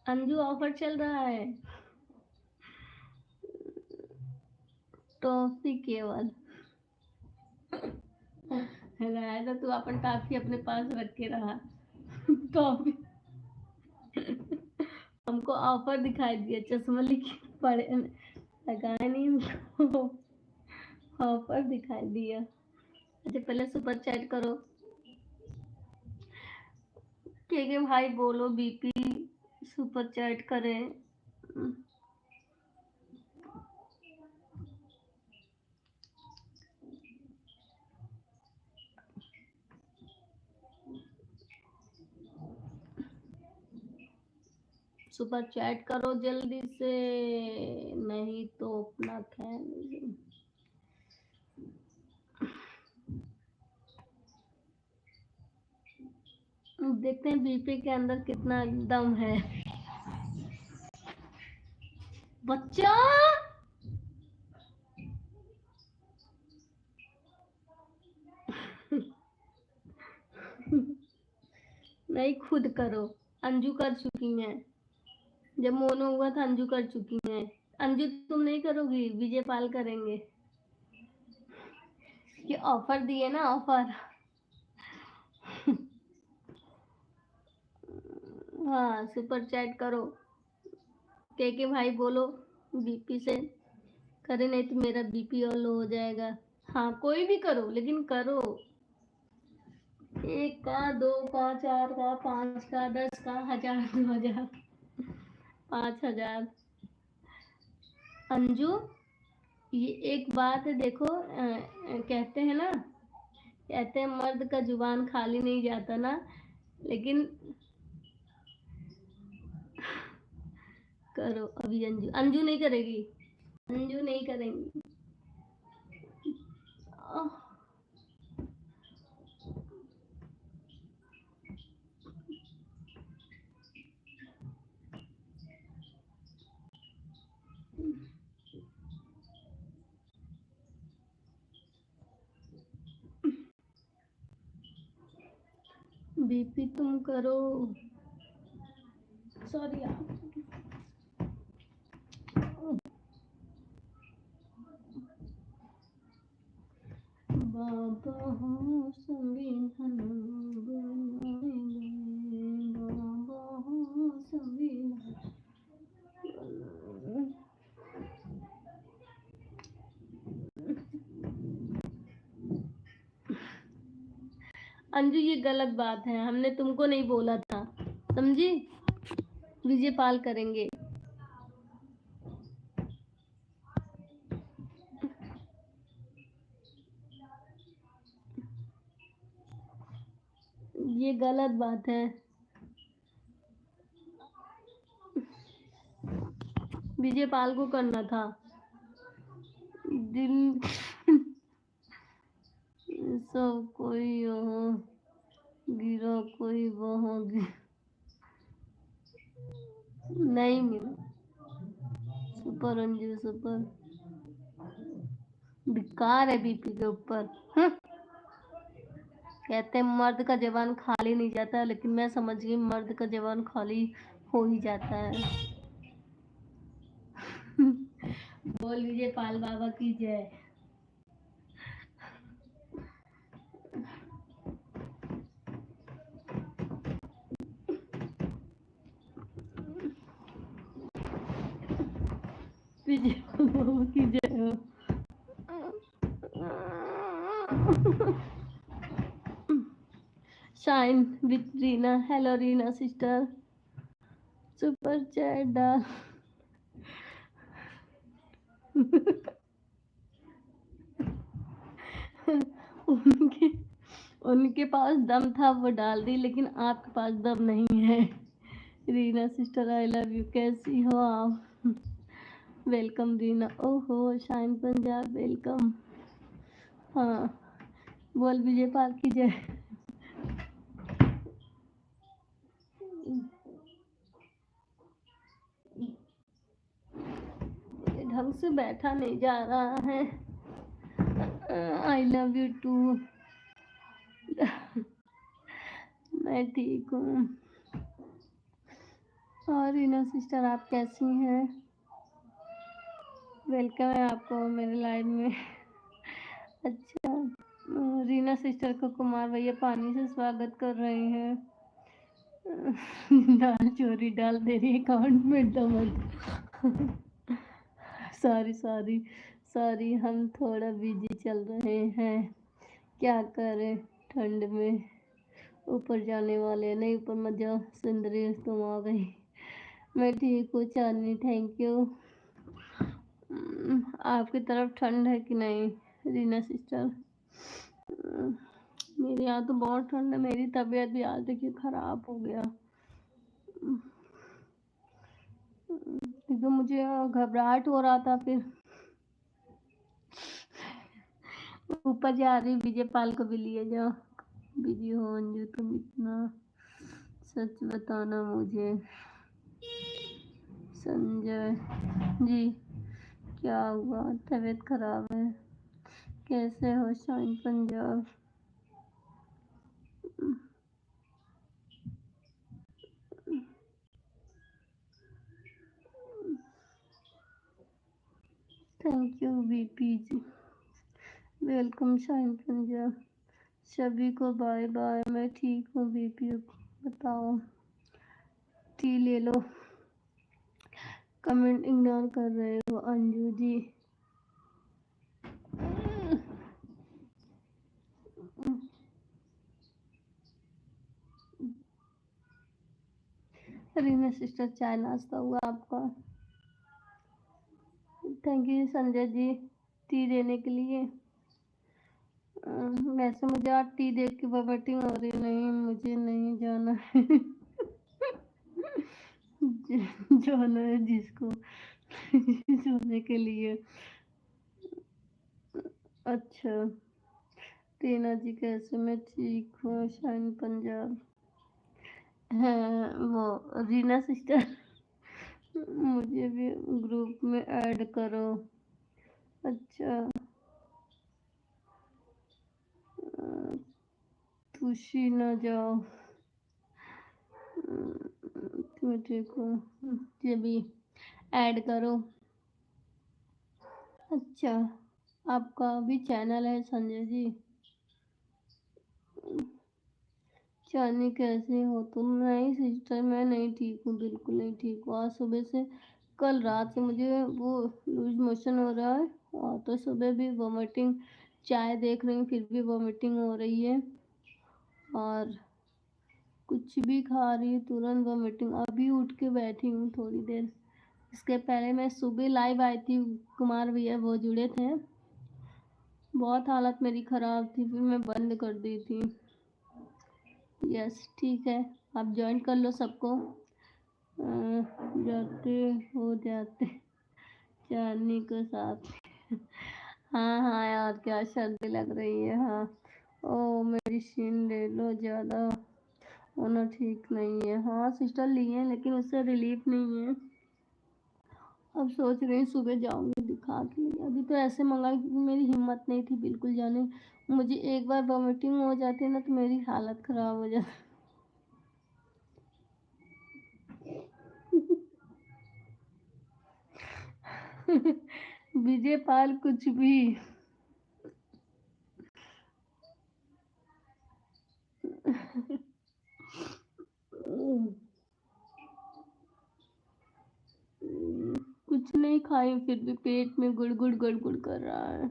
अंजू ऑफर चल रहा है, टॉफी केवल रहा तो तू अपन टॉफी अपने पास रख के रहा। टॉफी हमको ऑफर दिखाई दिया, चश्मा लिखे पड़े लगाए नहीं हमको, ऑफर दिखाई दिया। अच्छा पहले सुपर चैट करो, के भाई बोलो बीपी सुपर चैट करें। सुपर चैट करो जल्दी से, नहीं तो अपना ख्याल। देखते हैं बीपी के अंदर कितना दम है। बच्चा नहीं खुद करो, अंजू कर चुकी है, जब मोनो हुआ था अंजू कर चुकी है। अंजू तुम नहीं करोगी, विजय पाल करेंगे। ये ऑफर दिए ना, ऑफर। हाँ सुपर चैट करो, के भाई बोलो बीपी से करे, नहीं तो मेरा बीपी और लो हो जाएगा। हाँ कोई भी करो लेकिन करो, 1 का 2 का 4 का 5 का 10 का 1000 2000 5000। अंजू ये एक बात है देखो, कहते हैं ना, कहते हैं मर्द का जुबान खाली नहीं जाता ना, लेकिन करो अभी। अंजू नहीं करेगी, अंजू नहीं करेंगी। बीपी तुम करो, सॉरी यार। बाबा हो संविधान बनाएंगे, बाबा हो संविधान। अंजू ये गलत बात है, हमने तुमको नहीं बोला था, समझी। विजय पाल करेंगे। ये गलत बात है, विजय पाल को करना था। दिल सब कोई यहाँ गिरा, कोई वहाँ नहीं मिला। सुपर अंजू सुपर बेकार है बीपी के ऊपर। कहते हैं मर्द का जवान खाली नहीं जाता, लेकिन मैं समझ गई मर्द का जवान खाली हो ही जाता है। बोल विजय पाल बाबा की जय। विजय पाल बाबा की जय हो। Shine with Reena, hello Reena sister, super chat डाल। उनके उनके पास दम था वो डाल दी, लेकिन आपके पास दम नहीं है। Reena sister I love you, कैसी हो आप। वेलकम रीना। ओहो शाइन पंजाब वेलकम। हाँ बोल विजय पाल की जय। मुझसे बैठा नहीं जा रहा है। I love you too. मैं ठीक हूँ। और रीना सिस्टर आप कैसी हैं? वेलकम है आपको मेरे लाइव में। अच्छा, रीना सिस्टर को कुमार भैया पानी से स्वागत कर रहे हैं। दाल चोरी डाल दे रही अकाउंट में डबल। सॉरी सॉरी सॉरी, हम थोड़ा बिजी चल रहे हैं, क्या करें, ठंड में ऊपर जाने वाले नहीं, ऊपर मत जाओ, सुंदरी तुम आ गई। मैं ठीक हूँ चांदनी, थैंक यू। आपकी तरफ ठंड है कि नहीं रीना सिस्टर? मेरे यहाँ तो बहुत ठंड है। मेरी तबीयत भी आज देखिए खराब हो गया, क्योंकि मुझे घबराहट हो रहा था। फिर ऊपर जा रही, विजय पाल को भी लिए जाओ। बिजी हो अंजू तुम इतना, सच बताना मुझे। संजय जी क्या हुआ, तबीयत खराब है? कैसे हो shine Punjab? Thank you BP ji, welcome shine Punjab. सभी को बाय बाय। मैं ठीक हूँ बीपी, बताओ। टी ले लो। कमेंट इग्नोर कर रहे हो अंजू जी। रीना सिस्टर चाय नाश्ता हुआ आपका? Thank you Sanjay G T देने के लिए। वैसे मुझे आज टी देख के वोमिटिंग हो रही। नहीं मुझे नहीं जाना है। जाना है जिसको जाने के लिए। अच्छा टीना जी कैसे? मैं ठीक हूँ शाइन पंजाब। हाँ वो रीना सिस्टर मुझे भी ग्रुप में ऐड करो। अच्छा खुशी न जाओ, तुम्हें ठीक हो, मुझे भी ऐड करो। अच्छा आपका भी चैनल है संजय जी? चांदनी कैसे हो तुम? नहीं सिस्टर मैं नहीं ठीक हूँ, बिल्कुल नहीं ठीक हूँ। आज सुबह से, कल रात से मुझे वो लूज मोशन हो रहा है, और तो सुबह भी वोमिटिंग, चाय देख रही हूँ फिर भी वोमिटिंग हो रही है, और कुछ भी खा रही हूँ तुरंत वोमिटिंग। अभी उठ के बैठी हूँ थोड़ी देर, इसके पहले मैं सुबह लाइव आई थी, कुमार भैया वो जुड़े थे, बहुत हालत मेरी ख़राब थी, फिर मैं बंद कर दी थी। यस ठीक है, आप ज्वाइन कर लो सबको। जाते हो जाते चांदनी को साथ। हाँ हाँ यार क्या सर्दी लग रही है। हाँ ओ मेडिसिन ले लो, ज़्यादा होना ठीक नहीं है। हाँ सिस्टर लिए हैं लेकिन उससे रिलीफ नहीं है। अब सोच रही हूँ सुबह जाऊंगी दिखा के लिए। अभी तो ऐसे मंगाई क्योंकि मेरी हिम्मत नहीं थी बिल्कुल जाने। मुझे एक बार वॉमिटिंग हो जाती है ना तो मेरी हालत ख़राब हो जाती। विजय पाल कुछ भी। कुछ नहीं खाई फिर भी पेट में गुड़ गुड़ कर रहा है।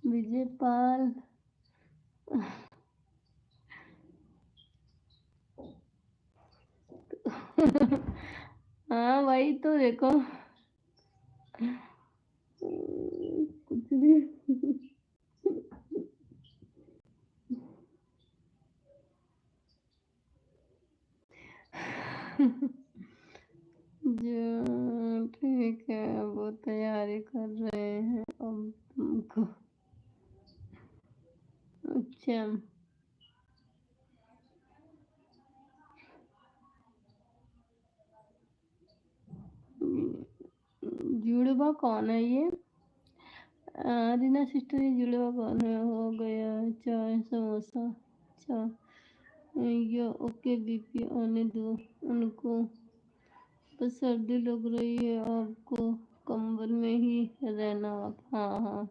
विजय पाल हाँ वही तो देखो, कुछ भी। जो ठीक है, वो तैयारी कर रहे हैं अब तुमको। अच्छा, जुड़वा कौन है ये? रीना सिस्टर, ये जुड़वा कौन है? हो गया चाय समोसा। अच्छा, ये ओके, बीपी आने दो उनको, बस सर्दी लग रही है आपको, कंबल में ही रहना आप। हाँ हाँ,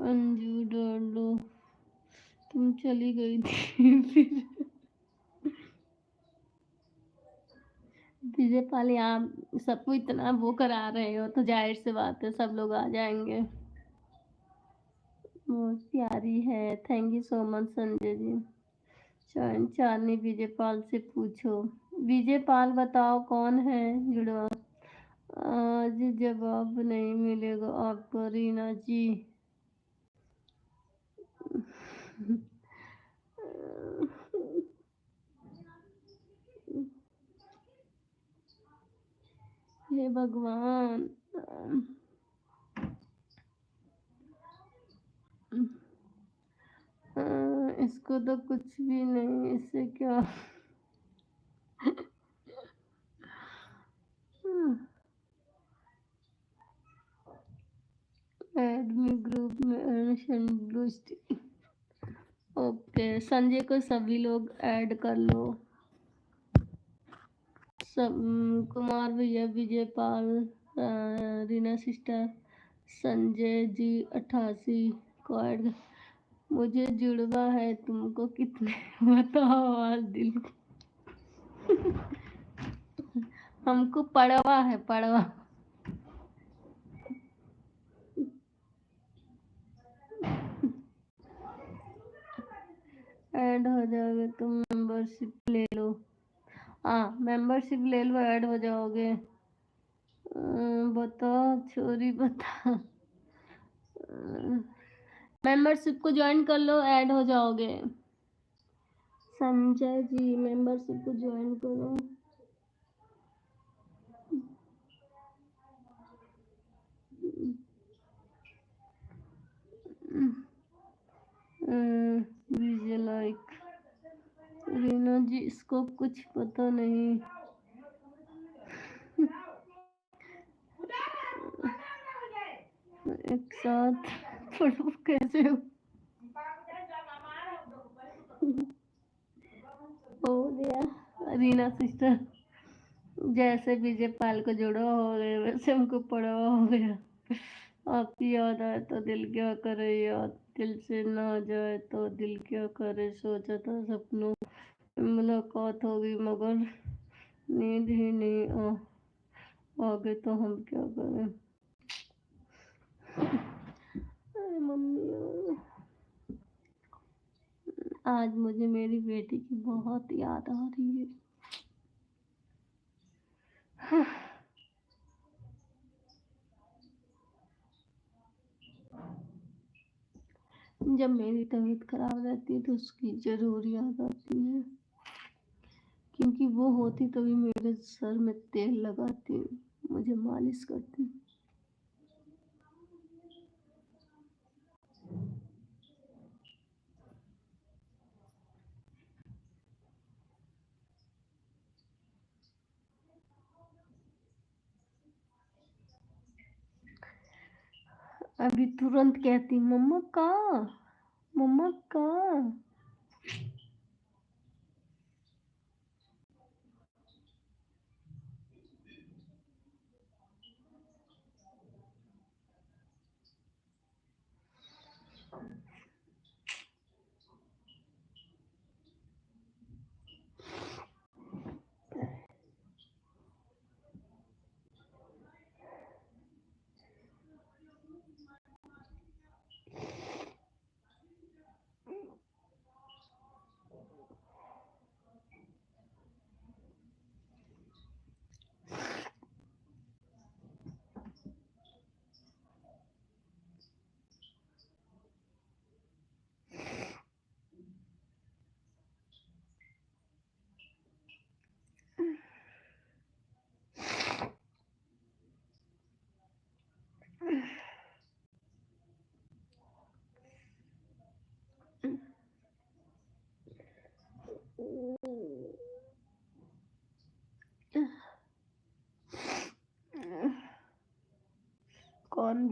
अंजू डालो, तुम चली गई थी फिर। विजय पाल, आप सबको इतना वो करा रहे हो तो जाहिर सी बात है सब लोग आ जाएंगे। बहुत प्यारी है, thank you so much Sanjay ji. Chandni, Vijay Pal से पूछो। विजय पाल बताओ कौन है जुड़वा? आज जवाब नहीं मिलेगा आपको रीना जी। हे भगवान, इसको तो कुछ भी नहीं, इससे क्या। एडमी ग्रुप में ब्लू स्टिक। ओके, संजय को सभी लोग ऐड कर लो। सब कुमार भैया, विजय पाल, रीना सिस्टर, संजय जी 88 को ऐड। मुझे जुड़वा है, तुमको कितने? बताओ आज दिल। हमको पड़वा है, पड़वा। ऐड हो जाओगे तुम, मेंबरशिप ले लो। हाँ, मेंबरशिप ले लो, ऐड हो जाओगे। बताओ छोरी, बता। मेंबरशिप को ज्वाइन कर लो, ऐड हो जाओगे। संजय जी, मेंबरशिप को ज्वाइन करो। विजय लाइक, रीना जी इसको कुछ पता नहीं। एक साथ पढ़ो कैसे हो? हो गया रीना सिस्टर, जैसे विजय पाल को जोड़ो हो गए, वैसे हमको पढ़ो हो गया। आपकी याद आए तो दिल क्या करे, याद दिल से ना जाए तो दिल क्या करे, सोचा था सपनों में मुलाकात होगी मगर नींद ही नहीं आगे तो हम क्या करें। अरे मम्मी, आज मुझे मेरी बेटी की बहुत याद आ रही है। जब मेरी तबीयत खराब रहती है तो उसकी जरूर याद आती है, क्योंकि वो होती तभी मेरे सर में तेल लगाती, मुझे मालिश करती। अभी तुरंत कहती, मम्मा कहाँ, मम्मा कहाँ।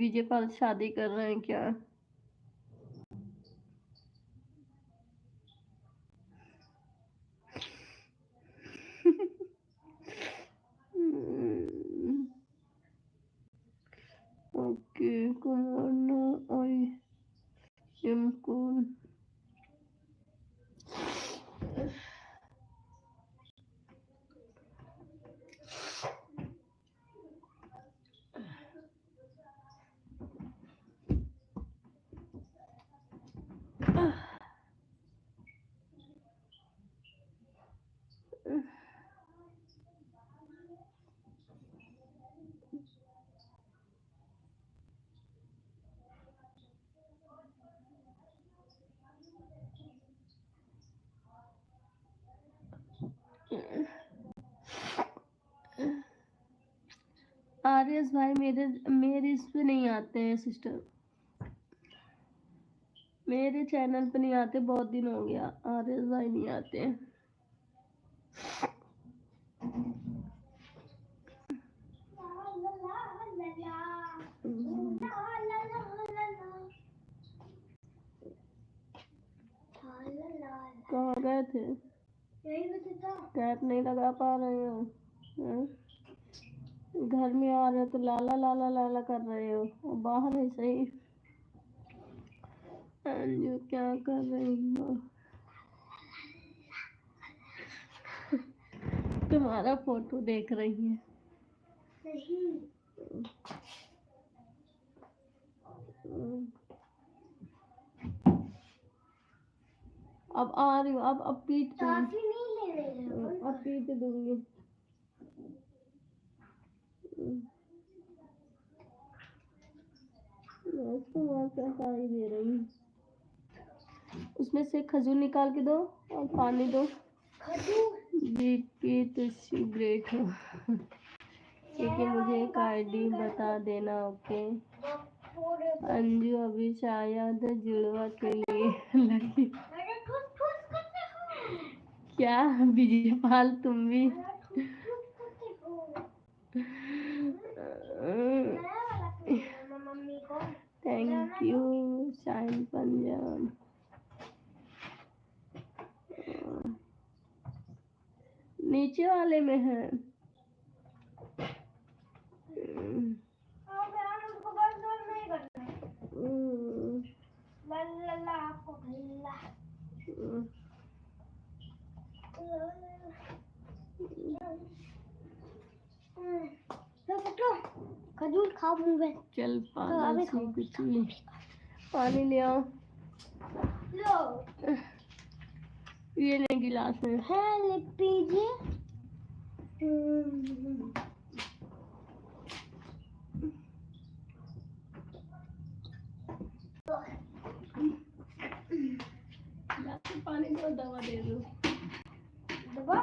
विजय पाल शादी कर रहे हैं क्या? Okay, Kumar no I am cool. आर्यस भाई मेरे इस पे नहीं आते हैं सिस्टर, मेरे चैनल पे नहीं आते, बहुत दिन हो गया। आर्यस भाई नहीं आते हैं। कहाँ गए थे? कैप नहीं लगा पा रहे हो? हैं? घर में आ रहे हो तो लाला लाला लाला कर रहे हो, और बाहर है सही। अंजू क्या कर रही हो? तुम्हारा फोटो देख रही है। अब आ रही हूँ, अब पीट दूंगी, अब पीट दूंगी। उसको वहाँ से हटाई दे रही हूँ। उसमें से खजूर निकाल के दो और पानी दो। बीपी तो सिगरेट हो। ठीक है, मुझे एक आईडी बता देना। ओके अंजू अभी शायद जुड़वा के लिए लगी। क्या विजय पाल तुम भी? Thank you shine Punjab. नीचे वाले में है। खजूर खा मुंह में। चल पागल सी कुछ नहीं। पानी ले आओ। लो ये ले गिलास में है, ले पीजिए। पानी दो, दवा दे दो। दवा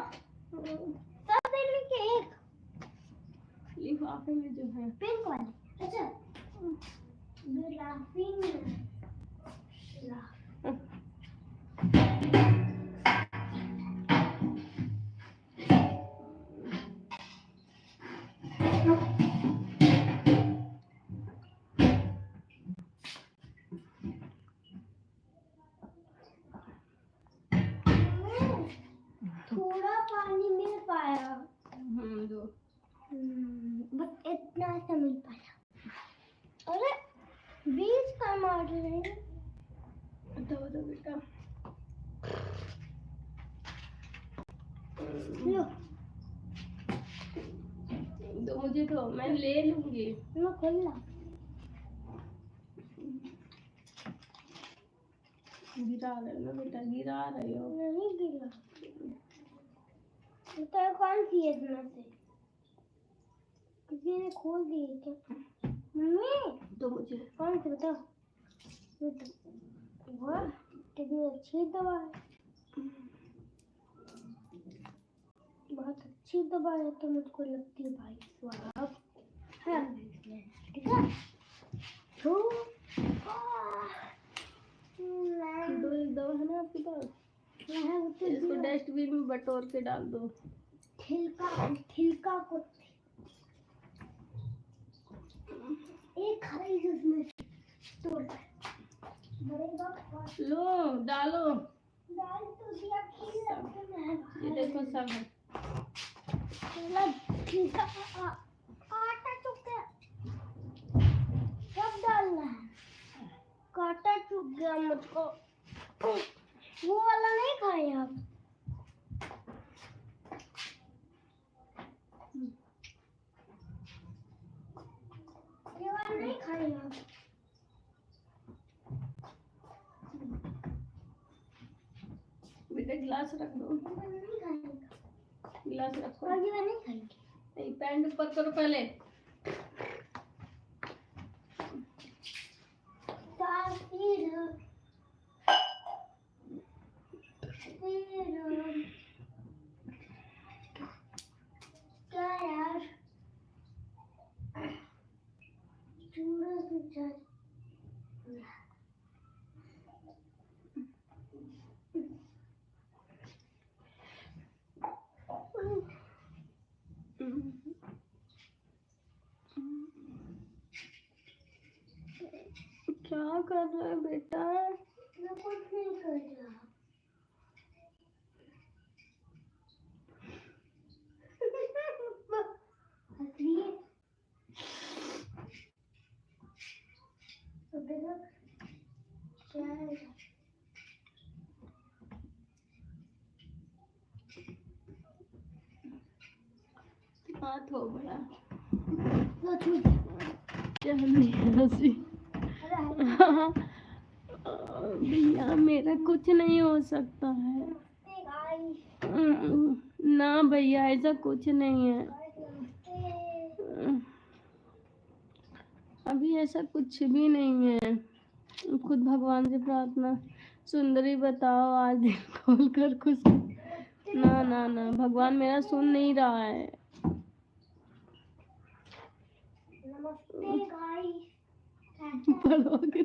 सब दे के एक लिफाफे में जो है पिंक वाली। अच्छा गुलाबी में थोड़ा पानी मिल पाया। दो। बस इतना सा मिल पाया। अरे 20 का मार रहे हैं। दो दो बेटा। लो दो मुझे, तो मैं ले लूंगी। मैं खोलना। गिरा रहे हो बेटा, गिरा रहे हो। नहीं गिरा। तो कौन सी है इसमें से? किसी ने खोल दी है क्या? मम्मी तो मुझे कौन सी बताओ? वाह कितनी अच्छी दवा है। बहुत अच्छी दवा है तो मुझको लगती है भाई स्वाद है। ठीक है दो दवा है ना आपके पास? तो इसको डस्टबिन में बटोर के डाल दो। छिलका छिलका को एक खाई जिसमें तोड़ बड़े लो डालो। दाल तो दिया ये देखो सब है। आटा चुका कब डालना है? काटा चुक गया मुझको। वो वाला नहीं खाए आप? ये वाला नहीं खाए आप? बेटा गिलास रख दो। नहीं खाएगा। गिलास रखो। और ये वाला नहीं खाएंगे। नहीं, पैंट ऊपर करो पहले। क्या यार चूड़ा से क्या कर रहा है बेटा? मैं कुछ नहीं कर रहा। हाथ हो बड़ा। क्या भैया मेरा कुछ नहीं हो सकता है। ना भैया ऐसा कुछ नहीं है। अभी ऐसा कुछ भी नहीं है। खुद भगवान से प्रार्थना, सुंदरी बताओ आज दिन खोल कर कुछ। ना ना ना, भगवान मेरा सुन नहीं रहा है। नमस्ते गाइस। पढ़ोगे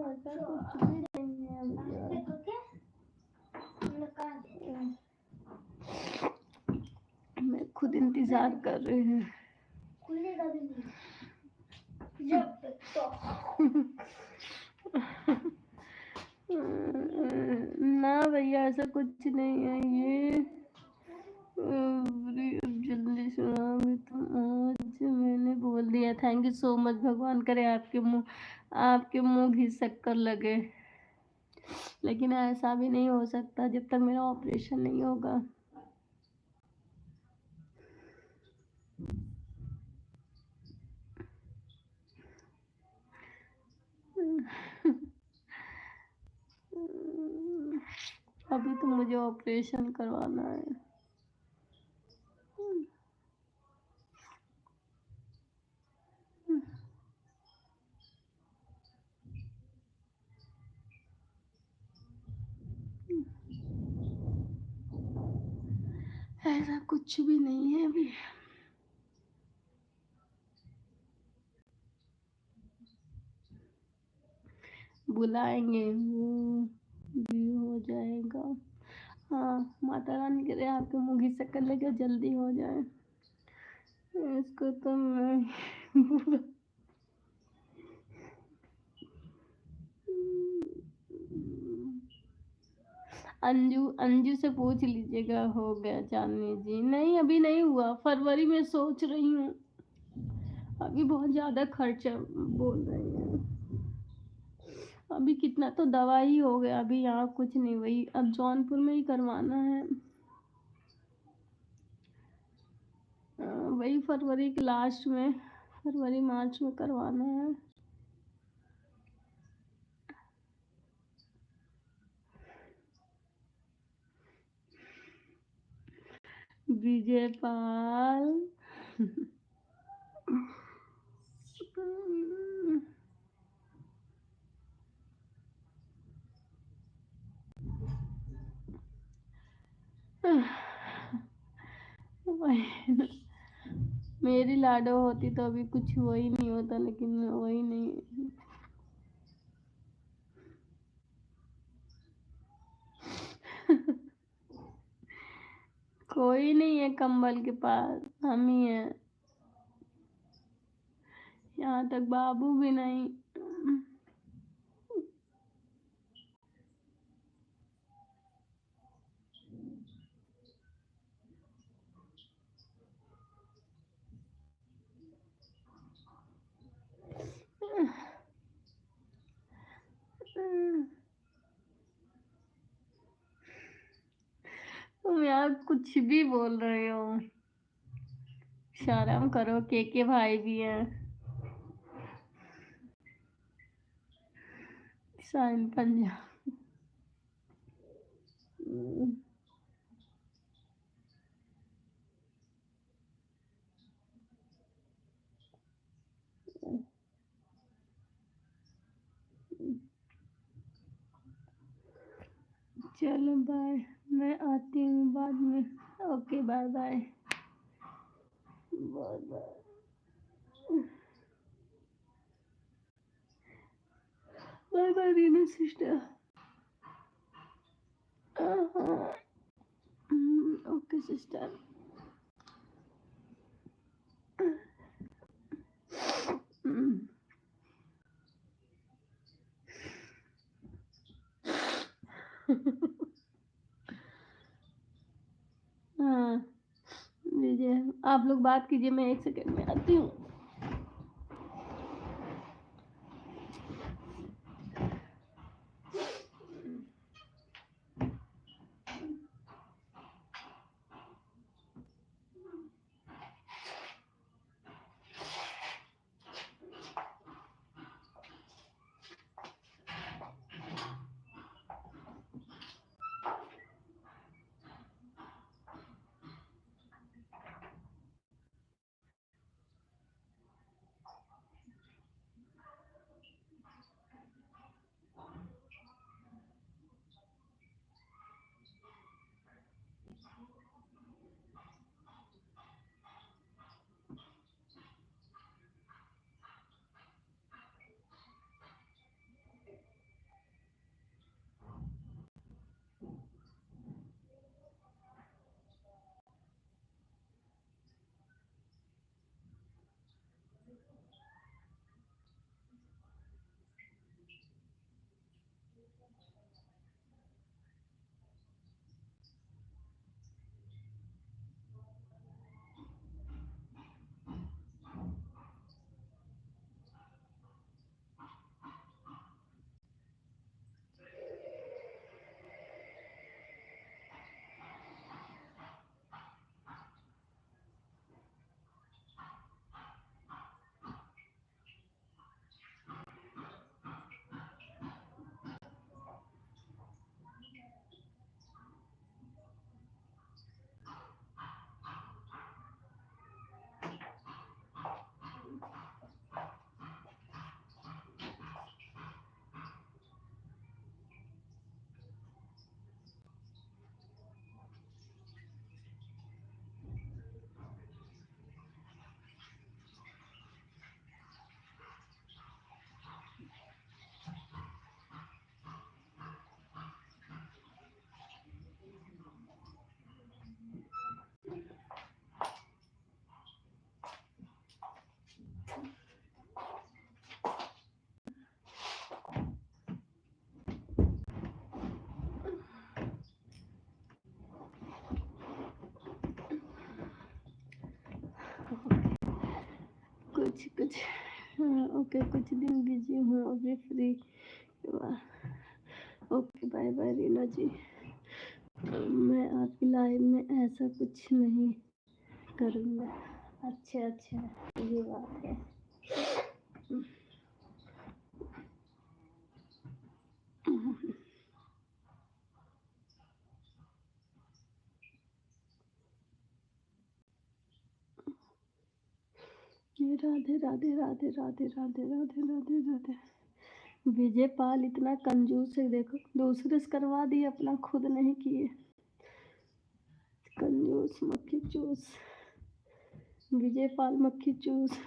ऐसा कुछ भी नहीं है भैया। मैं खुद इंतजार कर रही हूँ। खुलेगा भी नहीं जब ना भैया ऐसा कुछ नहीं है। ये जल्दी सुनाओगे तुम? आज मैंने बोल दिया। Thank you so much. भगवान करे आपके मुंह घी शक्कर लगे, लेकिन ऐसा भी नहीं हो सकता जब तक मेरा ऑपरेशन नहीं होगा। अभी तो मुझे ऑपरेशन करवाना है। ऐसा कुछ भी नहीं है अभी। बुलाएंगे, वो भी हो जाएगा। हाँ, माता रानी करे आपके मुंह की शक्कर लगे, जल्दी हो जाए। इसको तो मैं अंजू अंजू से पूछ लीजिएगा हो गया। चांदनी जी नहीं, अभी नहीं हुआ। फरवरी में सोच रही हूँ। अभी बहुत ज्यादा खर्चा बोल रही है। अभी कितना तो दवा ही हो गया। अभी यहाँ कुछ नहीं, वही अब जौनपुर में ही करवाना है। वही फरवरी के लास्ट में, फरवरी मार्च में करवाना है। विजय पाल मेरी लाडो होती तो अभी कुछ वही नहीं होता, लेकिन वही नहीं है। कोई नहीं है कंबल के पास, हम ही हैं। यहाँ तक बाबू भी नहीं। तुम यार कुछ भी बोल रहे हो, शर्म करो, के भाई भी हैं। साइन पंजाब। चलो बाय, मैं आती हूँ बाद में। Okay bye bye. Bye bye. Bye bye Reena sister. Okay sister. हाँ विजय, आप लोग बात कीजिए, मैं 1 सेकंड में आती हूँ। कुछ हाँ, ओके, कुछ दिन बिजी हूँ, अभी free. Okay bye bye Reena ji. मैं आपकी लाइफ में ऐसा कुछ नहीं करूँगा। अच्छा अच्छा, ये बात है। राधे राधे राधे राधे राधे राधे राधे राधे। विजय पाल इतना कंजूस है, देखो दूसरे से करवा दिए, अपना खुद नहीं किए। कंजूस मक्खी चूस। विजय पाल मक्खी चूस।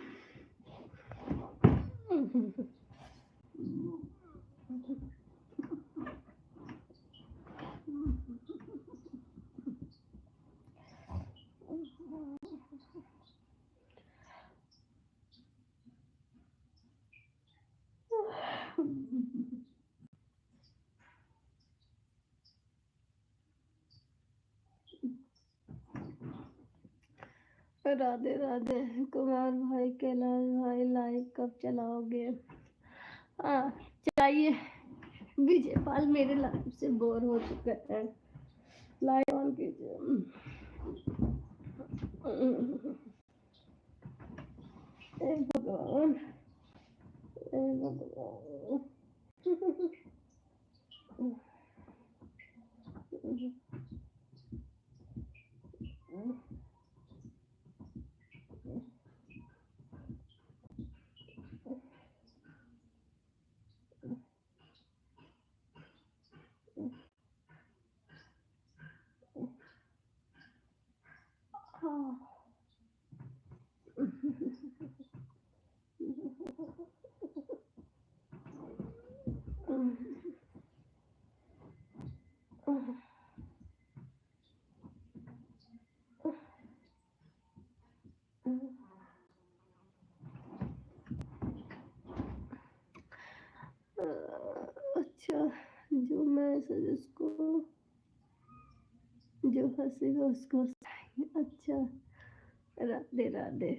राधे राधे। कुमार भाई, कैलाश भाई, लाइव कब चलाओगे? हाँ, चाहिए। विजय पाल मेरे लाइव से बोर हो चुके हैं, लाइव ऑन कीजिए। हे भगवान, हे भगवान। अच्छा, जो मैसेज उसको जो हंसेगा उसको हंसाएंगे। अच्छा, राधे राधे।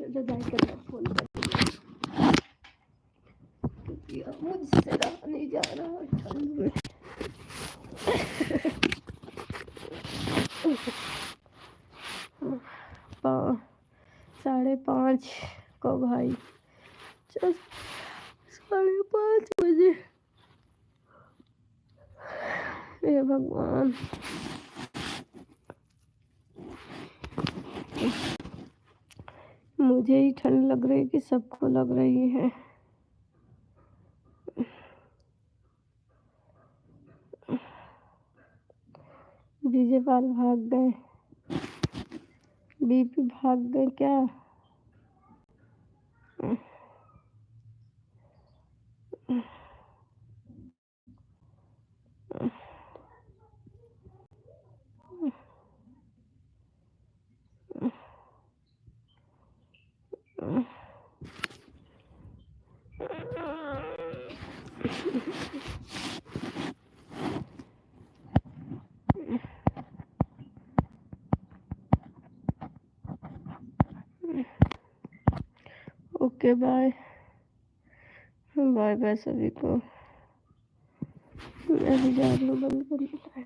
रजाई करना फोन कर, क्योंकि अब मुझसे रहा नहीं जा रहा ठंड में। 5:30 को भाई, 5:30 बजे। हे भगवान, मुझे ही ठंड लग रही है कि सबको लग रही है? विजय पाल भाग गए, बीपी भाग गए क्या? ओके, बाय बाय बाय सभी को। मैं भी जा रही हूँ बंद करने।